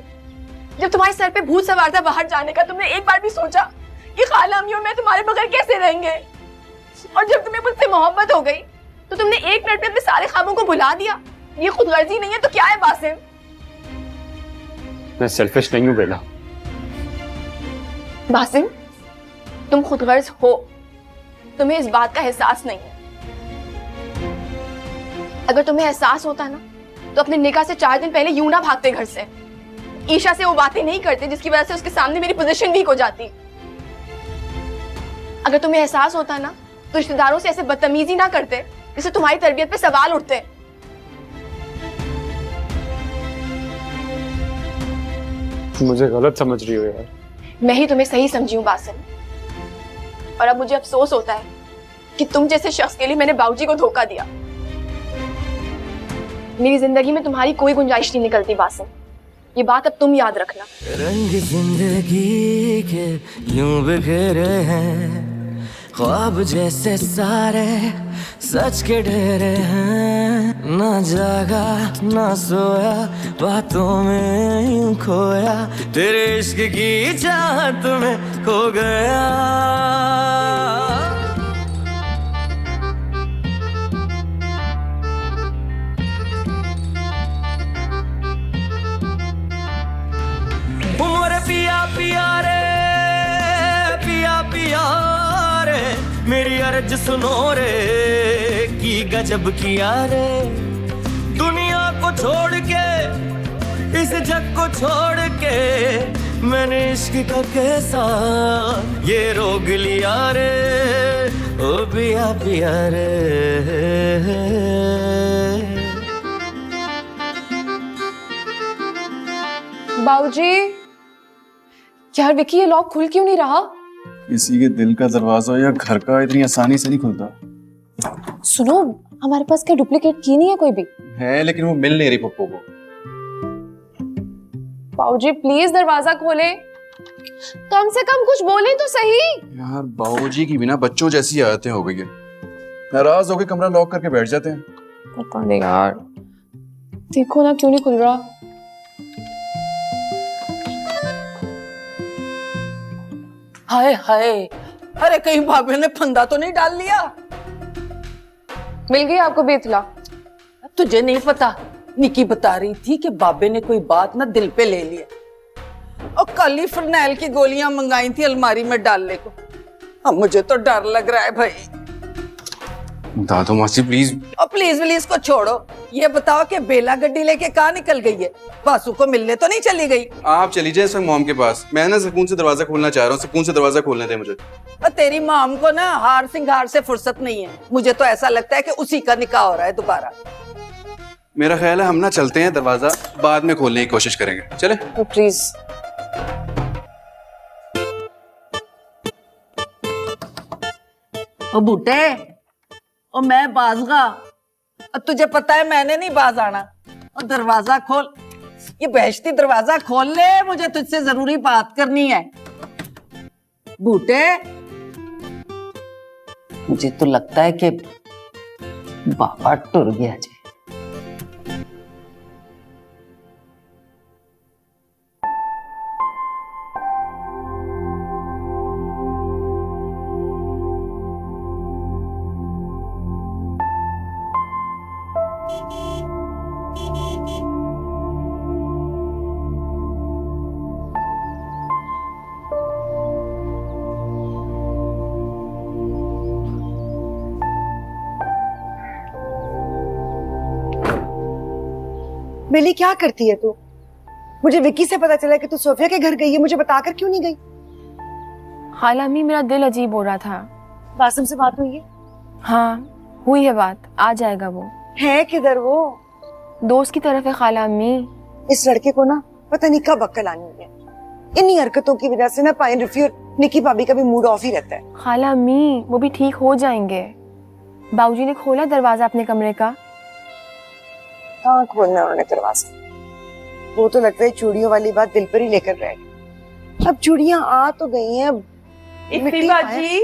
जब तुम्हारे सर पे भूत सवार था बाहर जाने का, तुमने एक बार भी सोचा कि खाला अम्मी और मैं तुम्हारे बगैर कैसे रहेंगे? और जब तुम्हें मुझसे मोहब्बत हो गई तो तुमने एक मिनट में अपने सारे ख्वाबों को भुला दिया। ये खुदगर्जी नहीं है तो क्या है बासिम? मैं सेल्फिश नहीं हूँ बेला। बासिम, तुम खुदगर्ज हो, तुम्हें इस बात का एहसास नहीं है। अगर तुम्हें एहसास होता ना तो अपने निकाह से 4 दिन पहले यूं ना भागते घर से। ईशा से वो बातें नहीं करते जिसकी वजह से उसके सामने मेरी पोजीशन वीक हो जाती। अगर तुम्हें एहसास होता ना तो रिश्तेदारों से ऐसे बदतमीजी ना करते जिससे तुम्हारी तरबियत पे सवाल उठते। मुझे गलत समझ रही हो यार। मैं ही तुम्हें सही समझी हूँ बासिम। और अब मुझे अफसोस होता है कि तुम जैसे शख्स के लिए मैंने बाबूजी को धोखा दिया। मेरी जिंदगी में तुम्हारी कोई गुंजाइश नहीं निकलती बासिम, ये बात अब तुम याद रखना। रंग जिंदगी के यूं बिखरे हैं, ख्वाब जैसे सारे सच के ढेरे हैं। ना जागा ना सोया, बातों में यूं खोया, तेरे इश्क की चाहत में खो गया। मोरे पिया पिया रे, पिया पिया रे, मेरी अर्ज सुनो रे, की गजब किया रे। दुनिया को छोड़ के, इस जग को छोड़ के, मैंने इश्क का कैसा ये रोग लिया रे। ओ पिया पिया रे। बाबूजी, यार विकी, ये लॉक खुल क्यों नहीं रहा? किसी के दिल का दरवाजा या घर का इतनी आसानी से नहीं खुलता। सुनो, हमारे पास क्या डुप्लीकेट की नहीं है कोई भी? है, लेकिन वो मिल नहीं रही पप्पू को। बाबूजी प्लीज दरवाजा खोले, कम से कम कुछ बोले तो सही। यार बाबूजी की बिना बच्चों जैसी आदतें हो गई है, नाराज होकर कमरा लॉक करके बैठ जाते हैं। पता नहीं यार, देखो ना क्यों नहीं खुल रहा। हाय हाय, अरे कहीं भाभी ने फंदा तो नहीं डाल लिया? मिल गई आपको भी इतला? अब तुझे नहीं पता, निकी बता रही थी कि बाबे ने कोई बात ना दिल पे ले लिया और कल ही फरनैल की गोलियां मंगाई थी अलमारी में डालने को। अब मुझे तो डर लग रहा है भाई। दादू मासी प्लीज। और प्लीज को छोड़ो, ये बताओ कि बेला गड्डी लेके कहाँ निकल गई है? बासु को मिलने तो नहीं चली गई? आप चली जाए इस वक्त मॉम के पास। मैं ना सुकून से दरवाजा खोलना चाह रहा हूँ, सुकून से दरवाजा खोलने दे मुझे। और तेरी मॉम को ना हार सिंगार से फुर्सत नहीं है। मुझे तो ऐसा लगता है कि उसी का निकाह हो रहा है दोबारा। मेरा ख्याल है हम ना चलते हैं, दरवाजा बाद में खोलने की कोशिश करेंगे। चले? तो प्लीज। ओ बूटे, ओ मैं बाजगा, और तुझे पता है मैंने नहीं बाज आना। और दरवाजा खोल, ये बेहश्ती दरवाजा खोल ले, मुझे तुझसे जरूरी बात करनी है। बूटे, मुझे तो लगता है कि बाबा टुर गया जी। बेली क्या करती है तू? मुझे विक्की से पता चला कि तू सोफिया के घर गई है, मुझे बताकर क्यों नहीं गई? खाला अम्मी मेरा दिल अजीब हो रहा था। बासिम से बात हुई है? हाँ हुई है बात, आ जाएगा वो। है किधर वो? दोस्त की तरफ है खाला अम्मी। इस लड़के को ना पता नहीं कब अक्ल आनी है। इन्हीं हरकतों की वजह से ना पाइन रफी और निकी भाभी का भी मूड ऑफ ही रहता है। खाला अम्मी वो भी ठीक हो जाएंगे। बाबूजी ने खोला दरवाजा अपने कमरे का। कहाँ खोलना उन्होंने दरवाजा? वो तो लगता है चूड़ियों वाली बात दिल पर ही लेकर रह गए। अब चूड़ियां आ तो गई हैं, अब बाजी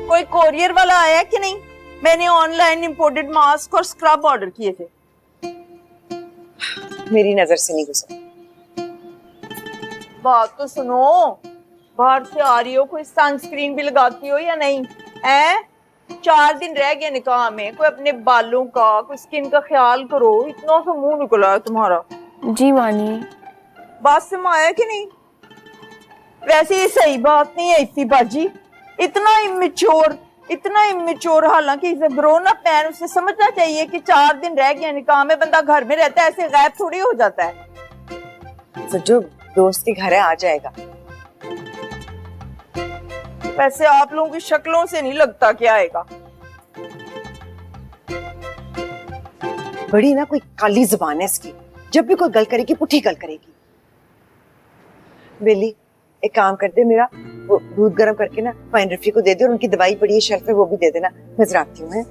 कोई कोरियर वाला आया कि नहीं? मैंने ऑनलाइन इंपोर्टेड मास्क और स्क्रब ऑर्डर किए थे। मेरी नजर से नहीं गुजरा। बात तो सुनो, बाहर से आ रही हो, कोई सनस्क्रीन भी लगाती हो या नहीं? 4 दिन रह गए निकाह में, कोई अपने बालों का, कोई स्किन का ख्याल करो। इतना सा मुंह निकला है तुम्हारा। जी मानी। बात से आया कि नहीं? वैसे ये सही बात नहीं है इफ्ती बाजी, इतना इमेच्योर, हालांकि is a grown up man. उसे समझना चाहिए कि 4 दिन रह गए निकाह में, बंदा घर में रहता है, ऐसे गायब थोड़ी हो जाता है। तो जो दोस्त के घर है आ जाएगा। वैसे आप लोगों की शक्लों से नहीं लगता कि आएगा। बड़ी ना कोई काली जुबान है इसकी, जब भी कोई गल करेगी पुठी गल करेगी। बेली एक काम कर दे, मेरा वो दूध गर्म करके ना पाइन रफी को दे दे, और उनकी दवाई पड़ी है शेल्फ पे, वो भी दे देना। मैं जरा आती हूँ।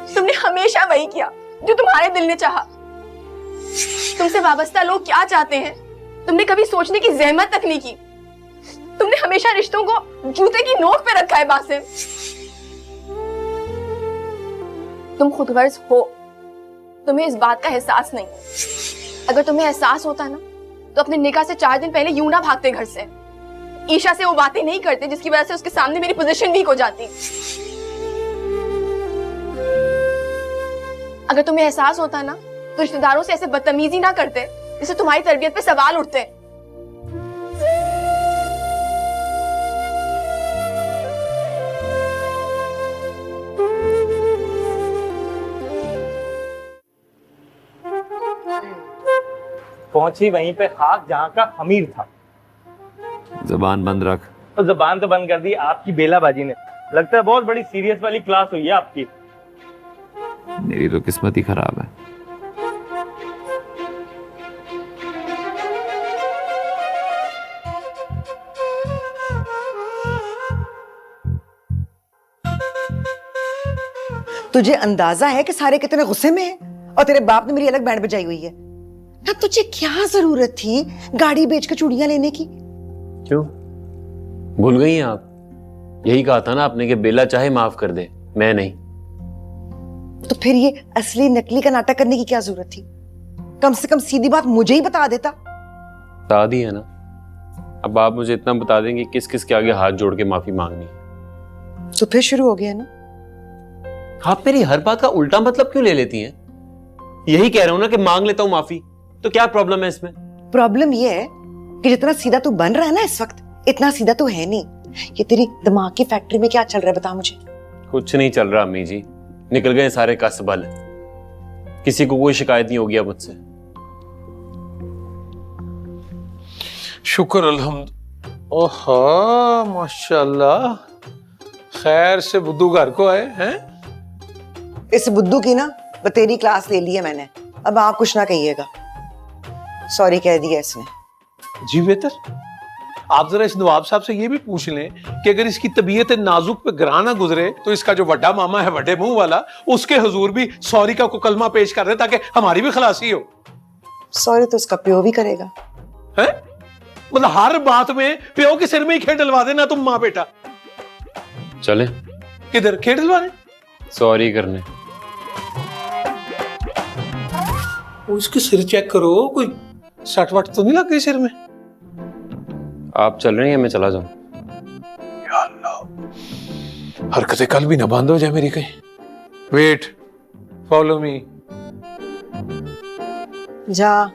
तुमने हमेशा वही किया जो तुम्हारे दिल ने चाहा। तुमसे वाबस्ता लोग क्या चाहते हैं तुमने कभी सोचने की जहमत तक नहीं की। तुमने हमेशा रिश्तों को जूते की नोक पे रखा है बासिम। तुम खुदगर्ज हो, तुम्हें इस बात का एहसास नहीं है। अगर तुम्हें एहसास होता ना तो अपने निकाह से 4 दिन पहले यूं ना भागते घर से। ईशा से वो बातें नहीं करते जिसकी वजह से उसके सामने मेरी पोजीशन वीक हो जाती। अगर तुम्हें एहसास होता ना तो रिश्तेदारों से ऐसे बदतमीजी ना करते जिससे तुम्हारी तरबियत पे सवाल उठते। पहुंची वहीं पे खाक जहाँ का अमीर था। जबान बंद रख। तो जबान तो बंद कर दी आपकी बेलाबाजी ने। लगता है बहुत बड़ी सीरियस वाली क्लास हुई है आपकी। मेरी तो किस्मत ही खराब है। तुझे अंदाजा है कि सारे कितने गुस्से में हैं, और तेरे बाप ने मेरी अलग बैंड बजाई हुई है ना। तुझे क्या जरूरत थी गाड़ी बेच कर चूड़ियां लेने की? क्यों भूल गई हैं आप? यही कहा था ना आपने कि बेला चाहे माफ कर दे, मैं नहीं। तो फिर ये असली नकली का नाटक करने की क्या जरूरत थी? कम से कम सीधी बात मुझे ही बता देता। बता दी है ना। अब आप मुझे इतना बता देंगे किस किस के आगे हाथ जोड़ के माफी मांगनी है। तो फिर शुरू हो गया ना। आप मेरी हर बात का उल्टा मतलब क्यों ले लेती हैं? यही कह रहा हूं ना कि मांग लेता हूं माफी, तो क्या प्रॉब्लम है इसमें? प्रॉब्लम ये है कि जितना सीधा तू बन रहा है ना इस वक्त, इतना सीधा तू है नहीं। ये तेरी दिमाग की फैक्ट्री में क्या चल रहा है बता मुझे। कुछ नहीं चल रहा अम्मी जी, निकल गए सारे कसबल। किसी को कोई शिकायत नहीं होगी अब मुझसे। शुक्र अल्हम्दुलिल्लाह। ओहो माशाल्लाह, खैर से बुद्धू घर को आए हैं। इस बुद्धू की ना बतेरी क्लास ले ली है मैंने, अब आप कुछ ना कहिएगा। सॉरी कह दिया इसने। जी बेहतर, आप जरा इस नवाब साहब से ये भी पूछ लें कि अगर इसकी तबीयत नाजुक पे ग्रां ना गुजरे तो इसका जो बड़ा मामा है बड़े मुंह वाला, उसके हुजूर भी सॉरी का कलमा पेश कर दे ताकि हमारी भी खलासी हो। सॉरी तो उसका प्यो भी करेगा। हैं? मतलब हर बात में प्यो के सिर में ही खेल डलवा देना तुम माँ बेटा। चले किधर खेल डलवाने? सॉरी करने। उसके सिर चेक करो, कोई सट वट तो नहीं लग गई सिर में? आप चल रही हैं, मैं चला जाऊं? या अल्लाह, हरकतें कल भी ना बंद हो जाए मेरी कहीं। Wait, follow me. जा,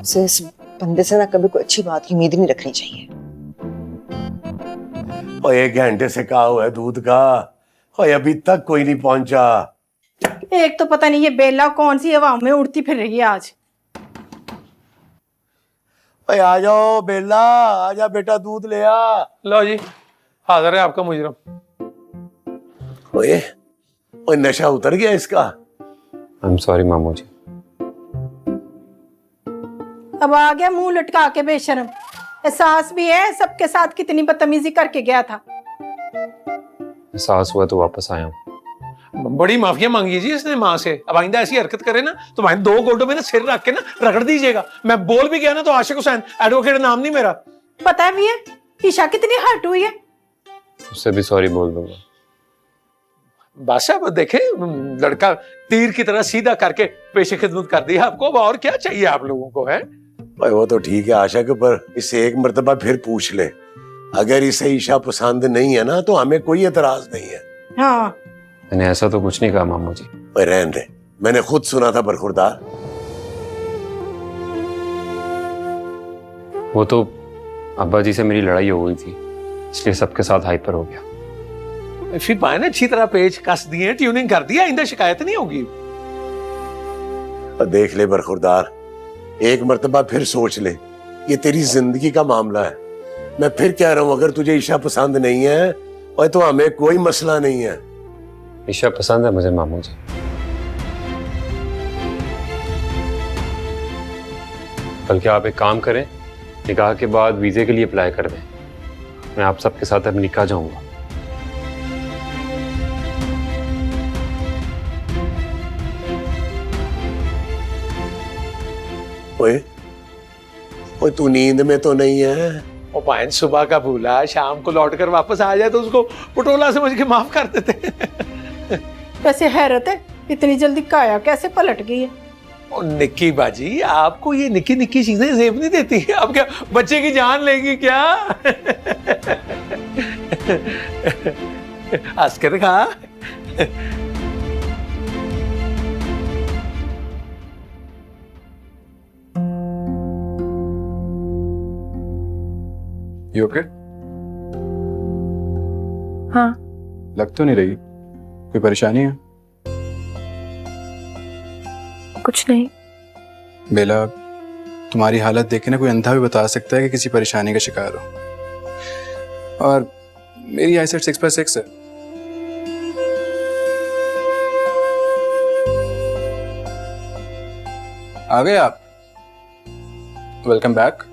से इस बंदे से ना कभी कोई अच्छी बात की उम्मीद नहीं रखनी चाहिए। और 1 घंटे से कहा हुआ है दूध का, और अभी तक कोई नहीं पहुंचा। एक तो पता नहीं ये बेला कौन सी हवा में उड़ती फिर रही है आज। ओए आ जाओ बेला, आजा बेटा दूध ले आ। लो जी, हाजिर है आपका मुजरम। ओए, ओए नशा उतर गया इसका। आई एम सॉरी मामू जी। अब आ गया मुंह लटका के बेशरम। एहसास भी है सबके साथ कितनी बदतमीजी करके गया था। एहसास हुआ तो वापस आया हूँ। बड़ी माफिया मांगी जी इसने माँ से। अब आइंदा ऐसी हरकत करे ना तो भाई 2 गोल्डों में ना सिर रख के ना रगड़ दीजिएगा। मैं बोल भी गया ना तो आशिक हुसैन एडवोकेट नाम नहीं मेरा। पता भी है ईशा कितनी हर्ट हुई है। उससे भी सॉरी बोल दूंगा। बादशाह देखे, लड़का तीर की तरह सीधा करके पेशे खिदमत कर दिया आपको। अब और क्या चाहिए आप लोगों को? है भाई वो तो ठीक है आशा के, पर इससे एक मर्तबा फिर पूछ ले। अगर इसे ईशा पसंद नहीं है ना तो हमें कोई एतराज नहीं है। हाँ, मैंने ऐसा तो कुछ नहीं कहा मामू जी। रहने दे, मैंने खुद सुना था बरखुरदार। वो तो अब्बा जी से मेरी लड़ाई हो गई थी, इसलिए सबके साथ हाइपर हो गया। फिर भाई ने अच्छी तरह पेच कस दिए, ट्यूनिंग कर दिया, आइंदा शिकायत नहीं होगी। देख ले बरखुरदार, एक मर्तबा फिर सोच ले, ये तेरी जिंदगी का मामला है। मैं फिर कह रहा हूं, अगर तुझे ईशा पसंद नहीं है और तो हमें कोई मसला नहीं है। ईशा पसंद है मुझे मामू जी। बल्कि आप एक काम करें, निकाह के बाद वीजे के लिए अप्लाई कर दें। मैं आप सबके साथ अब निकाह जाऊंगा। ओए, ओए तू नींद में तो नहीं है? वो पायन सुबह का भूला, शाम को लौटकर वापस आ जाए तो उसको पटोला समझ के माफ कर देते। वैसे हैरत है इतनी जल्दी काया कैसे पलट गई है। और निक्की बाजी, आपको ये निक्की निक्की चीजें जेब नहीं देती है। अब क्या बच्चे की जान लेगी क्या? हंस के दिखा। You okay? हाँ। लग तो नहीं रही, कोई परेशानी है? कुछ नहीं। बेला, तुम्हारी हालत देख के ना कोई अंधा भी बता सकता है कि किसी परेशानी का शिकार हो। और मेरी आईसेट 6/6 है। आ गए आप? Welcome back.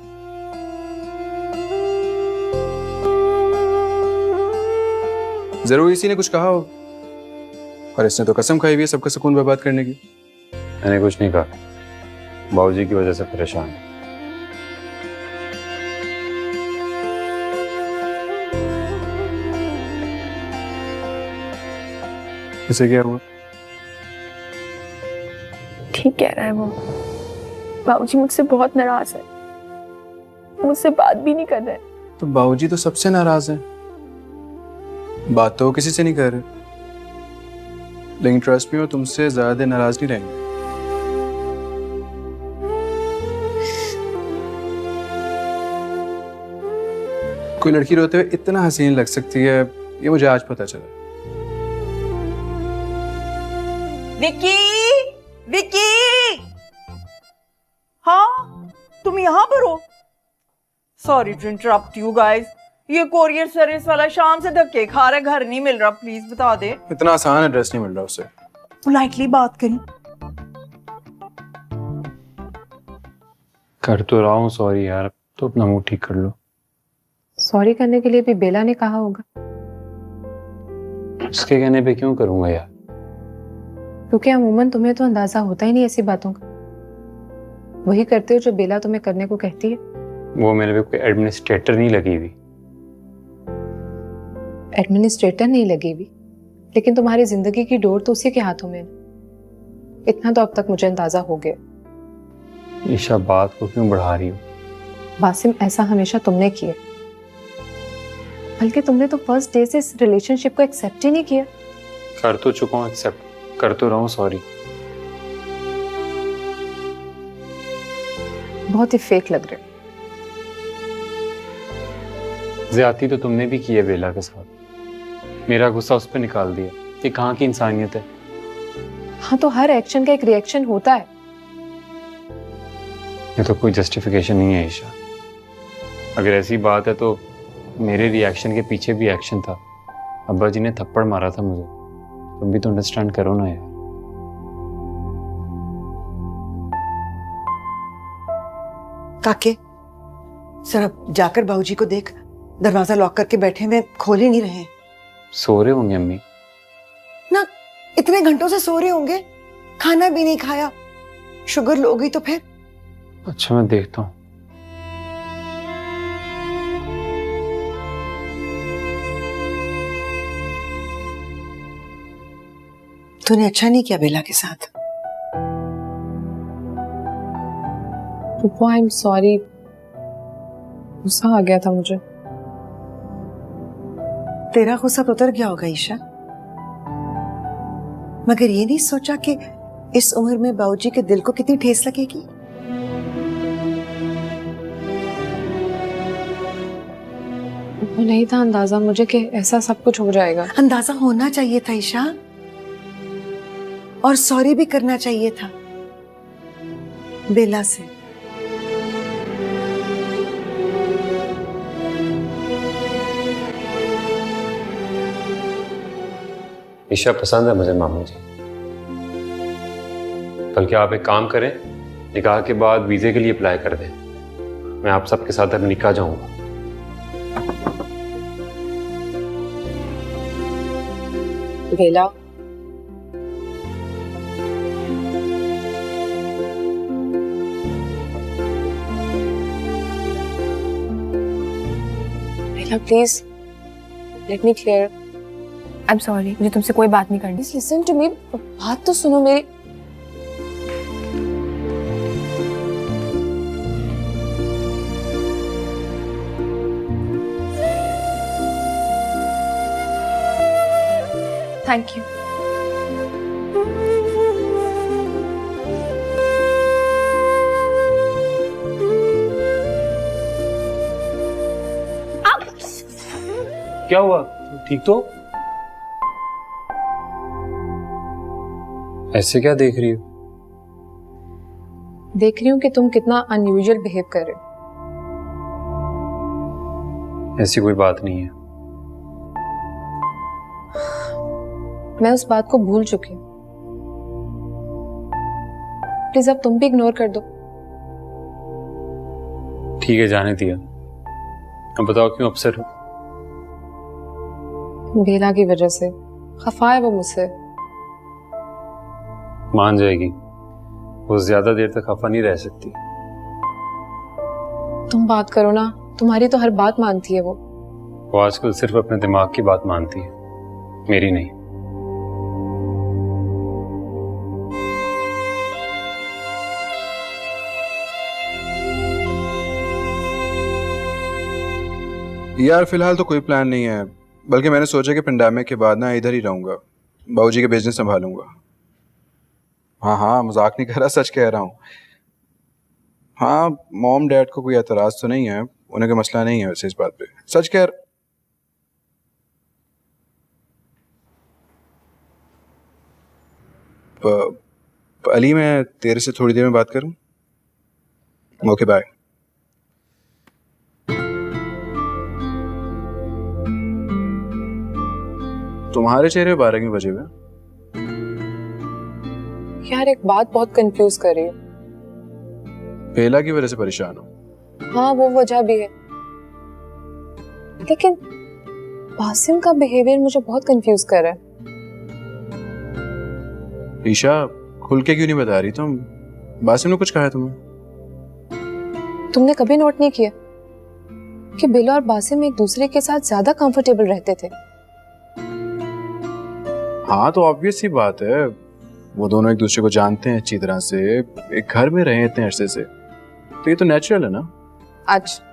जरूर इसी ने कुछ कहा हो, और इसने तो कसम खाई हुई है सबका सुकून बर्बाद करने की। मैंने कुछ नहीं कहा, बाबूजी की वजह से परेशान है। इसे क्या हुआ? ठीक कह रहा है वो। बाबूजी मुझसे बहुत नाराज है, मुझसे बात भी नहीं कर रहे। तो बाबूजी तो सबसे नाराज हैं, बात तो किसी से नहीं कर रहे। लेकिन ट्रस्ट में, वो तुमसे ज्यादा देर नाराज नहीं रहेंगे। कोई लड़की रोते हुए इतना हसीन लग सकती है, ये मुझे आज पता चला। विक्की, विक्की, हाँ तुम यहाँ पर हो? Sorry to interrupt you guys, ये कोरियर सर्विस वाला शाम से धक्के खा रहा है, घर नहीं मिल रहा, प्लीज बता दे। इतना आसान एड्रेस नहीं मिल रहा उसे। पोलाइटली बात करी। कर तो रहा हूँ सॉरी यार, तो अपना मुंह ठीक कर लो। सॉरी करने के लिए भी बेला ने कहा होगा। उसके कहने पे क्यों करूंगा यार? क्योंकि अमूमन तुम्हें तो अंदाजा होता ही नहीं ऐसी बातों का। वही करते हो जो बेला तुम्हें करने को कहती है। वो मेरे पे कोई एडमिनिस्ट्रेटर नहीं लगी हुई। एडमिनिस्ट्रेटर नहीं लगी हुई, लेकिन तुम्हारी जिंदगी की डोर तो उसी के हाथों में है। इतना तो अब तक मुझे अंदाजा हो गया। ईशा बात को क्यों बढ़ा रही हो? बासिम, ऐसा हमेशा तुमने किया, बल्कि तुमने तो फर्स्ट डे से इस रिलेशनशिप को एक्सेप्ट ही नहीं किया। कर तो चुका हूँ एक्सेप्ट, कर तो रहा हूँ सॉरी। बहुत ही फेक लग रहे हो। ज्यादती तो तुमने भी की है बेला के साथ। मेरा गुस्सा उस पर निकाल दिया। ये कहाँ की इंसानियत है? हाँ तो हर एक्शन का एक रिएक्शन होता है। ये तो कोई जस्टिफिकेशन नहीं है ईशा। अगर ऐसी बात है तो मेरे रिएक्शन के पीछे भी एक्शन था। अब्बा जी ने थप्पड़ मारा था मुझे। तुम भी तो अंडरस्टैंड करो ना यार। काके, जरा जाकर बाबूजी को देख, दरवाजा लॉक करके बैठे हुए, खोल ही नहीं रहे। सो रहे होंगे अम्मी। ना, इतने घंटों से सो रहे होंगे, खाना भी नहीं खाया। शुगर लो गई तो फिर? अच्छा मैं देखता हूँ। तूने अच्छा नहीं किया बेला के साथ। आई एम सॉरी, गुस्सा आ गया था मुझे। तेरा गुस्सा तो उतर गया होगा ईशा, मगर ये नहीं सोचा कि इस उम्र में बाबूजी के दिल को कितनी ठेस लगेगी। वो नहीं था अंदाजा मुझे कि ऐसा सब कुछ हो जाएगा। अंदाजा होना चाहिए था ईशा, और सॉरी भी करना चाहिए था बेला से। ईशा पसंद है मुझे मामू जी। बल्कि आप एक काम करें, निकाह के बाद वीजे के लिए अप्लाई कर दें। मैं आप सबके साथ अब निकाह जाऊंगा। Bela, Bela please let me clear. I am sorry, मुझे तुमसे कोई बात नहीं करनी। लिसन टू मी, बात तो सुनो मेरी। Thank you. क्या हुआ? ठीक तो? ऐसे क्या देख रही हो? देख रही हूँ कि तुम कितना अनयूजुअल बिहेव कर रहे हो। ऐसी कोई बात नहीं है। मैं उस बात को भूल चुकी हूँ। प्लीज अब तुम भी इग्नोर कर दो। ठीक है, जाने दिया। अब बताओ क्यों अपसेट हो? बेला की वजह से खफा है वो मुझसे। मान जाएगी, वो ज्यादा देर तक खफा नहीं रह सकती। तुम बात करो ना, तुम्हारी तो हर बात मानती है वो। वो आजकल सिर्फ अपने दिमाग की बात मानती है, मेरी नहीं। यार फिलहाल तो कोई प्लान नहीं है, बल्कि मैंने सोचा कि पेंडेमिक के बाद ना इधर ही रहूंगा। बाबूजी का बिजनेस संभालूंगा। हाँ हाँ, मजाक नहीं कर रहा, सच कह रहा हूँ। हाँ, मॉम डैड को कोई एतराज तो नहीं है, उन्हें कोई मसला नहीं है वैसे इस बात पे, सच कह अली, मैं तेरे से थोड़ी देर में बात करूं? Okay bye. तुम्हारे चेहरे 12 क्यों बजे हुए? यार एक बात बहुत कंफ्यूज कर रही है। बेला की वजह से परेशान हो? हाँ वो वजह भी है, लेकिन बासिम का बिहेवियर मुझे बहुत कंफ्यूज कर रहा है। ईशा, खुल के क्यों नहीं बता रही तुम? बासिम ने कुछ कहा है तुम्हें? तुमने कभी नोट नहीं किया कि बिला और बासिम एक दूसरे के साथ ज्यादा कंफर्टेबल रहते थे? हाँ तो ऑब्वियस सी बात है, वो दोनों एक दूसरे को जानते हैं अच्छी तरह से, एक घर में रहे इतने अरसे से, तो ये तो नेचुरल है ना। अच्छा,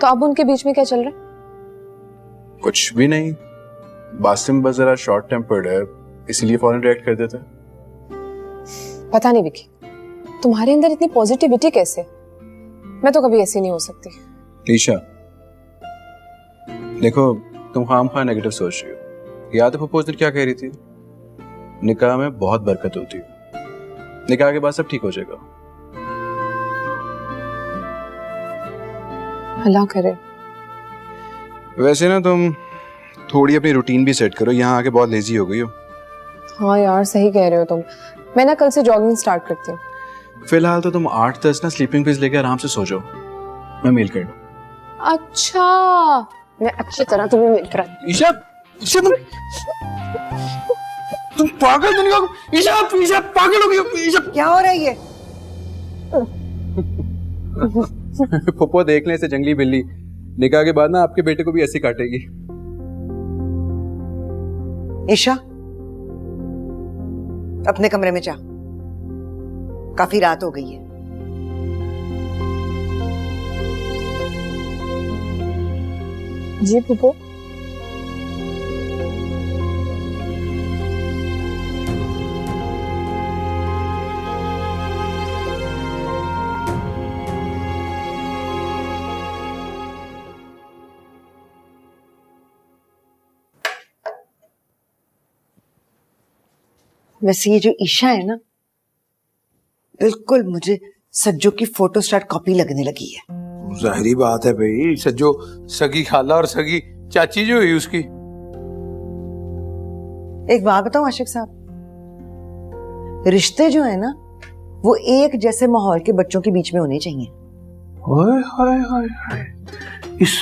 तो अब उनके बीच में क्या चल रहा है? कुछ भी नहीं, बासिम बस जरा शॉर्ट टेम्पर्ड है, इसीलिए फौरन रिएक्ट कर देता है। पता नहीं विकी, तुम्हारे अंदर इतनी पॉजिटिविटी कैसे? मैं तो कभी ऐसी नहीं हो सकती। ईशा देखो, तुम खामखा नेगेटिव सोच रही हो। याद है पप्पू उस दिन क्या कह रही थी? निकाह में बहुत बरकत होती है, निकाह के बाद सब ठीक हो जाएगा। अल्लाह करे। वैसे ना तुम थोड़ी अपनी रूटीन भी सेट करो, यहाँ आके बहुत लेजी हो गई हो। हाँ यार सही कह रहे हो तुम, मैं ना कल से जॉगिंग स्टार्ट करती हूँ। फिलहाल तो तुम 8-10 ना स्लीपिंग पिल्स लेके आराम से सो जाओ, मैं मेल कर दूँ। अच्छा, मैं अच्छी तरह तुम्हें मेल करा। ईशा, ईशा तुम पागल तो नहीं हो? ईशा, ईशा पागल हो गई हो? ईशा क्या हो रहा है ये? पप्पू देख ले, ऐसे जंगली बिल्ली निकाह के बाद ना आपके बेटे को भी ऐसे काटेगी। ईशा अपने कमरे में जा, काफी रात हो गई है। जी पप्पू। वैसे ये जो ईशा है ना, बिल्कुल मुझे सज्जो की फोटो स्टार्ट कॉपी लगने लगी है। जाहिरी बात है भाई, सज्जो सगी खाला और सगी चाची जो हुई उसकी। एक बात बताऊं आशिक साहब, रिश्ते जो है ना वो एक जैसे माहौल के बच्चों के बीच में होने चाहिए। हाय हाय हाय हाय, इस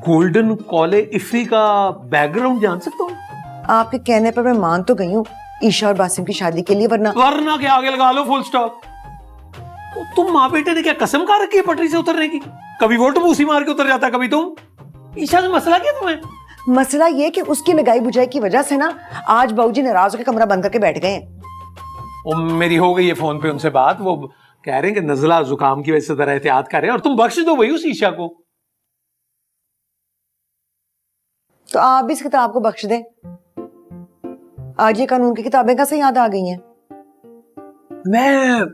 गोल्डन कॉले इफ्री का बैकग्राउंड जान सकता हूँ? आपके कहने पर मैं मान तो गई हूँ ईशा और बासिम की शादी के लिए, वरना के आगे लगा लो फुल स्टॉप। तो तुम माँ बेटे ने क्या कसम खा रखी है पटरी से उतरने की? कभी वो टपूसी मार के उतर जाता, कभी तुम। ईशा से मसला क्या तुम्हें? मसला ये कि उसकी लगाई बुझाई की वजह से ना आज बाबूजी नाराज होकर कमरा बंद करके बैठ गए हैं। मेरी हो गई है फोन पे उनसे बात, वो कह रहे हैं कि नजला जुकाम की वजह से जरा एहतियात कर रहे हैं और तुम बख्श दो भाई उस ईशा को। तो आप भी इस किताब को बख्श दें। आज ये कानून की किताबें कैसे याद आ गई हैं? मैं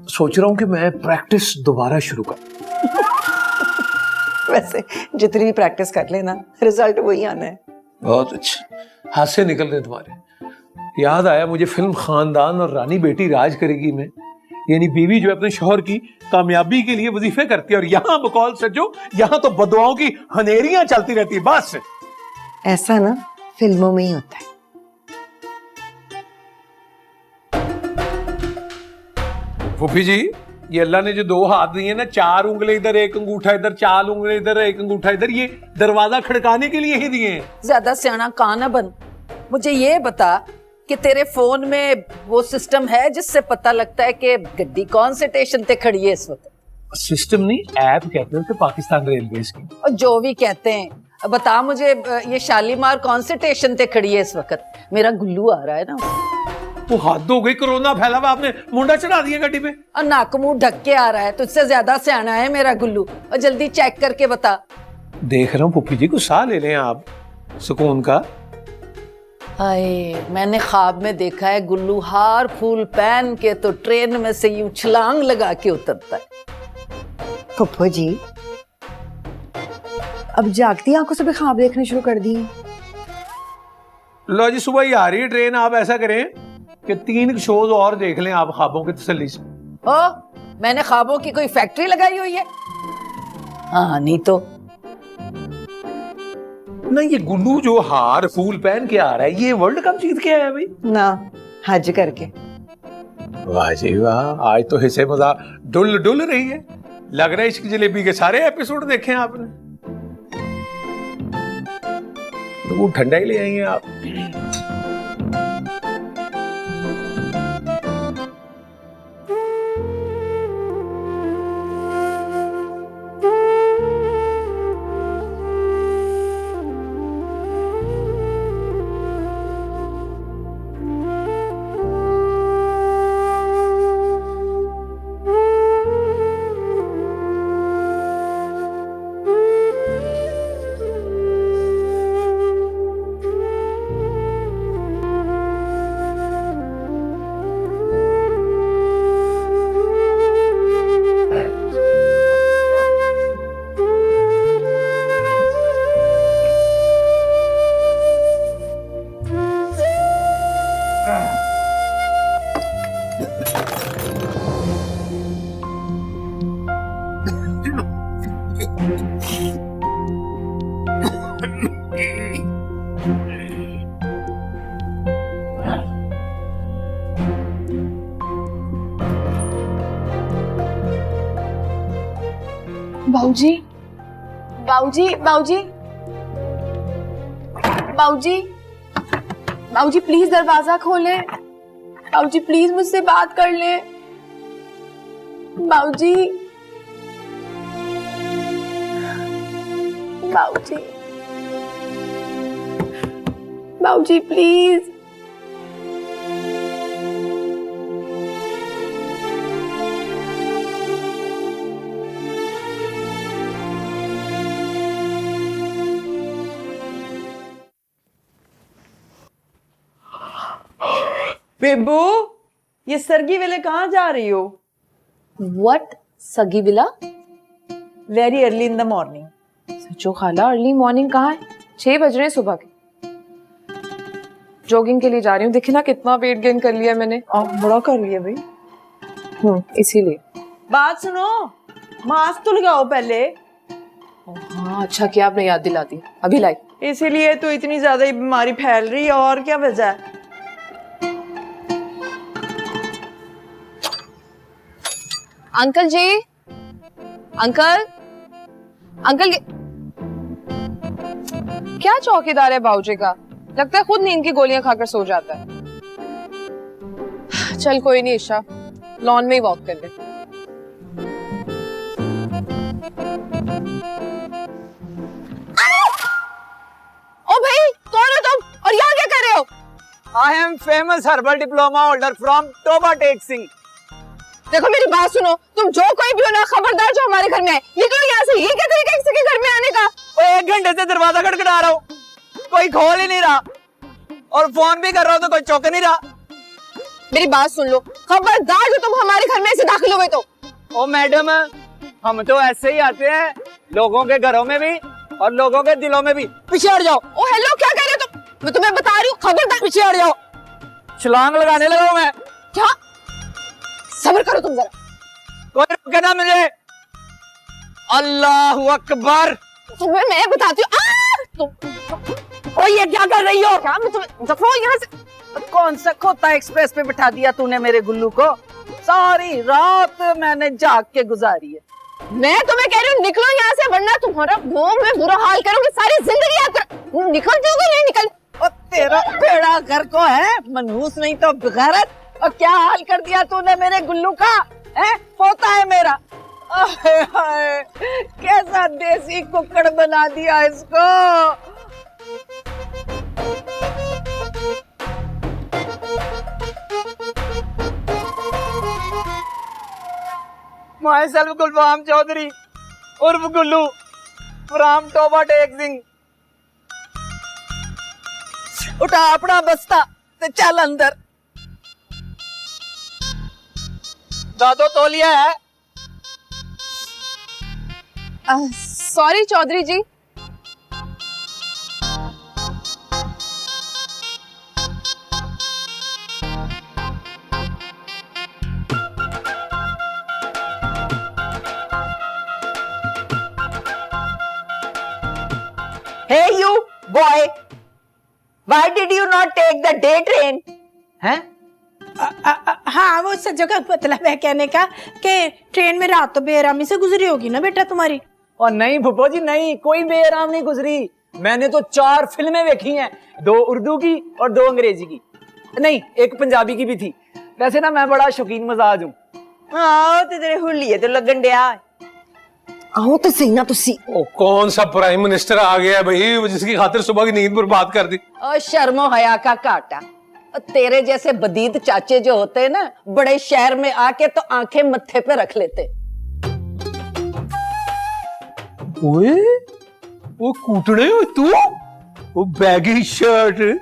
सोच रहा हूं कि मैं प्रैक्टिस दोबारा शुरू कर। वैसे जितनी भी प्रैक्टिस कर लेना, रिजल्ट वही आना है। बहुत अच्छा, हाथ से निकल रहे तुम्हारे। याद आया मुझे फिल्म खानदान और रानी बेटी राज करेगी में, यानी बीवी जो अपने शौहर की कामयाबी के लिए वजीफे करती है, और यहाँ बकौल सज्जो यहाँ तो बदुआओं की हनेरियां चलती रहती है बस। ऐसा ना फिल्मों में ही होता है। फूफी जी, ये अल्लाह ने जो 2 हाथ दिए ना, 4 उंगली इधर, 1 अंगूठा इधर, 4 उंगली इधर, 1 अंगूठा इधर, ये दरवाजा खड़काने के लिए ही दिए हैं। ज्यादा सियाना कान बन, मुझे ये बता कि तेरे फोन में वो सिस्टम है जिससे पता लगता है कि गड्डी कौन से स्टेशन पे खड़ी है इस वक्त? सिस्टम नहीं, ऐप कहते हैं पाकिस्तान रेलवेज की। और जो भी कहते हैं, बता मुझे ये शालीमार कौन से स्टेशन पे खड़ी है इस वक्त? मेरा गुल्लू आ रहा है ना। वो हद हो गई, कोरोना फैला हुआ, आपने मुंडा चढ़ा दिया गड्डी पे। और नाक मुंह ढक के आ रहा है, तुझसे ज्यादा सियाना है मेरा गुल्लू। और जल्दी चेक करके बता। देख रहा हूँ पुप्पी जी, को साह ले लें आप सुकून का। हाय, मैंने ख्वाब में देखा है गुल्लू हार फूल पहन के तो ट्रेन में से यूं छलांग लगा के उतरता है। फुफ्फो जी, अब जागती आंखों से भी ख्वाब देखने शुरू कर दिए। लो जी, सुबह ही आ रही है ट्रेन। आप ऐसा करें कि 3 शोज और देख लें आप ख्वाबों की तसल्ली से। ओ, मैंने ख्वाबों की कोई फैक्ट्री लगाई हुई है? हाँ नहीं तो। नहीं, ये गुल्लू जो हार फूल पहन के आ रहा है, ये वर्ल्ड कप जीत के आया है भाई ना, हज करके। वाह जी वाह, आज तो हिस्से मजा डुल डुल रही है। लग रहा है इसकी जलेबी के सारे एपिसोड देखे हैं आपने। तो वो ठंडा ही ले आएंगे आप। बाऊजी, बाऊजी, बाऊजी, बाऊजी, बाऊजी प्लीज दरवाजा खोलें। बाऊजी प्लीज मुझसे बात कर लें। बाऊजी, बाऊजी, बाऊजी प्लीज। बेबू, ये सरगी वेले कहाँ जा रही हो? व्हाट सगी बिला? Very early in the morning. सचो खाला, अर्ली मॉर्निंग कहाँ है? 6 बज रहे हैं सुबह के। जॉगिंग के लिए जा रही हूँ। देखी ना कितना वेट गेन कर लिया मैंने। बड़ा कर लिया भाई। इसीलिए। बात सुनो, मास्क तो लगाओ पहले। हाँ अच्छा किया आपने याद दिला दी, अभी लाई। इसीलिए तो इतनी ज्यादा ये बीमारी फैल रही है, और क्या वजह है? अंकल जी, अंकल, अंकल क्या चौकीदार है बाबूजी का? लगता है खुद नींद की गोलियां खाकर सो जाता है। चल कोई नहीं ईशा, लॉन में ही वॉक कर ले। ओ भाई, कौन हो तुम और यहाँ क्या कर रहे हो? I am famous herbal diploma holder from Toba Tek Singh. देखो मेरी बात सुनो, तुम जो कोई भी हो ना, खबरदार जो हमारे घर में आए, निकलो यहाँ से। ये क्या तरीका है किसी के घर में आने का? 1 घंटे से दरवाजा खटखटा रहा हूँ, कोई खोल ही नहीं रहा, और फोन भी कर रहा हूँ तो कोई चौक नहीं रहा। मेरी बात सुन लो, खबरदार जो तुम हमारे घर में ऐसे दाखिल हुए तो। ओ मैडम, हम तो ऐसे ही आते हैं, लोगों के घरों में भी और लोगों के दिलों में भी। पीछे हट जाओ। ओ हेलो, क्या कर रहे हो तुम? मैं तुम्हें बता रही हूँ, खबरदार पीछे हट जाओ। छलांग लगाने लगा हूँ मैं। क्या? सब्र करो तुम जरा, कोई रोके ना मुझे। अल्लाह अकबर। तुम्हें मैं बताती हूँ। ओ ये क्या कर रही हो? क्या मैं तुम्हें दफो यहाँ से। कौन सा खोता एक्सप्रेस पे बिठा दिया तूने मेरे गुल्लू को? सारी रात मैंने जाग के गुजारी है। मैं तुम्हें कह रही हूँ निकलो यहाँ से, वरना तुम्हारा मुंह में बुरा हाल करूंगी सारी जिंदगी। याद निकल जाओगे नहीं निकल। और तेरा बेड़ा घर को है, मनहूस नहीं तो बेगैरत। और क्या हाल कर दिया तूने मेरे गुल्लू का? है पोता है मेरा। हाय हाय, कैसा देसी कुक्कड़ बना दिया इसको। माय सेल्फ गुलफाम चौधरी उर्फ गुल्लू फ्रॉम टोबा टेक सिंह। उठा अपना बस्ता ते चल अंदर। दादो तौलिया है। Sorry Chaudhary ji. Hey you boy, why did you not take the day train? हैं? हाँ वो सज्जों का मतलब है कहने का कि ट्रेन में रात तो बेआरामी से गुजरी होगी ना बेटा तुम्हारी। और नहीं फूफो जी नहीं, कोई बेआराम नहीं गुजरी। मैंने तो 4 फिल्में देखी हैं, 2 उर्दू की और 2 अंग्रेजी की, नहीं 1 पंजाबी की भी थी। वैसे ना मैं बड़ा शौकीन मजाज हूँ। हाँ तो तेरे हुलिये तो लगन दिया। आओ तो सही ना तुसी। ओ कौन सा प्राइम मिनिस्टर आ गया भाई जिसकी खातिर सुबह की नींद बर्बाद कर दी। और शर्मो हया का काटा। तेरे जैसे बदीद चाचे जो होते हैं ना, बड़े शहर में आके तो आंखें मत्थे पे रख लेते। ओए वो कूटने हो तू, वो बैगी शर्ट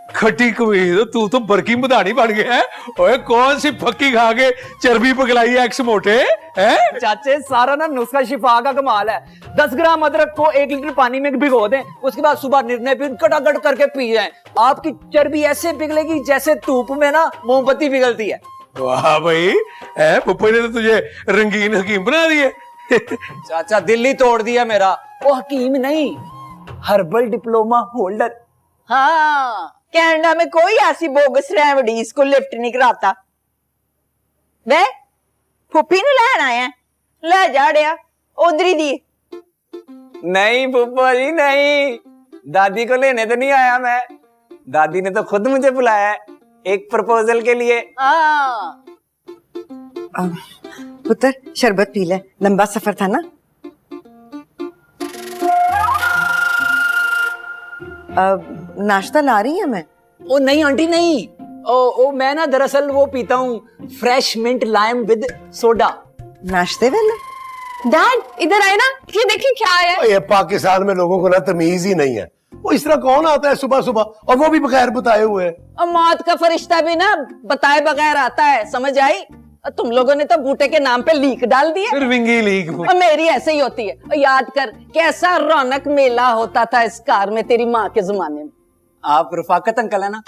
खटी कमीज, तू तो बरकी मधानी बन गया है। ओए कौन सी फक्की खा के चर्बी पगलाई है एक्स मोटे है? चाचे सारा ना नुस्खा शिफा का कमाल है। 10 ग्राम अदरक को 1 लीटर पानी में भिगो दें, उसके बाद सुबह निर्णय पी कटाकट करके पी जाएं। आपकी चर्बी ऐसे पिघलेगी जैसे धूप में ना मोमबत्ती पिघलती है। वाह भाई, पप्पा ने तो तुझे रंगीन हकीम बना दिया। चाचा दिल ही तोड़ दिया मेरा। वो हकीम नहीं, हर्बल डिप्लोमा होल्डर। हाँ कनाडा में कोई ऐसी बोगस रेमेडीज को लिफ्ट नहीं कराता। वे फुप्पी ने लैन आया, ले जाड़िया उधरी दी। नहीं फूफा जी नहीं, दादी को लेने तो नहीं आया मैं, दादी ने तो खुद मुझे बुलाया है एक प्रपोजल के लिए। पुत्र शरबत पी ले, लंबा सफर था ना। नाश्ता ला रही है मैं। ओ नहीं आंटी नहीं, ओ मैं ना दरअसल वो पीता हूँ fresh mint lime with soda. नाश्ते वेले डैड इधर आए ना, ये देखिए क्या आया है। ये पाकिस्तान में लोगों को ना तमीज ही नहीं है। वो इस तरह कौन आता है सुबह सुबह, और वो भी बगैर बताए हुए। और मौत का फरिश्ता भी ना बताए बगैर आता है, समझ आई। और तुम लोगों ने तो बूटे के नाम पे लीक डाल दिया। फिर विंगी लीक। और मेरी ऐसे ही होती है। और याद कर कैसा रौनक मेला होता था इस कार में तेरी माँ के जमाने में। आप रफाकत अंकल है ना?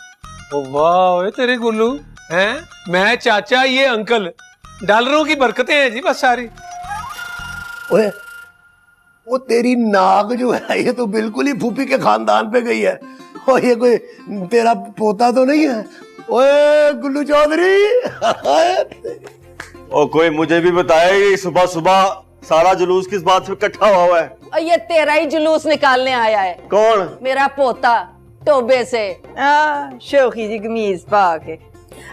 ओ वाह तेरे गुल्लू हैं, मैं चाचा ये अंकल, डॉलरों की बरकतें हैं जी बस सारी। ओए वो तेरी नाक जो है ये तो बिल्कुल ही फूफी के खानदान पे गई है। और ये कोई तेरा पोता तो नहीं है? ओए गुल्लू चौधरी। और कोई मुझे भी बताए सुबह सुबह सारा जुलूस किस बात से इकट्ठा हुआ है? और ये तेरा ही जुलूस निकालने आया है। कौन? मेरा पोता टोबे से। शोखी जी कमीज पा के।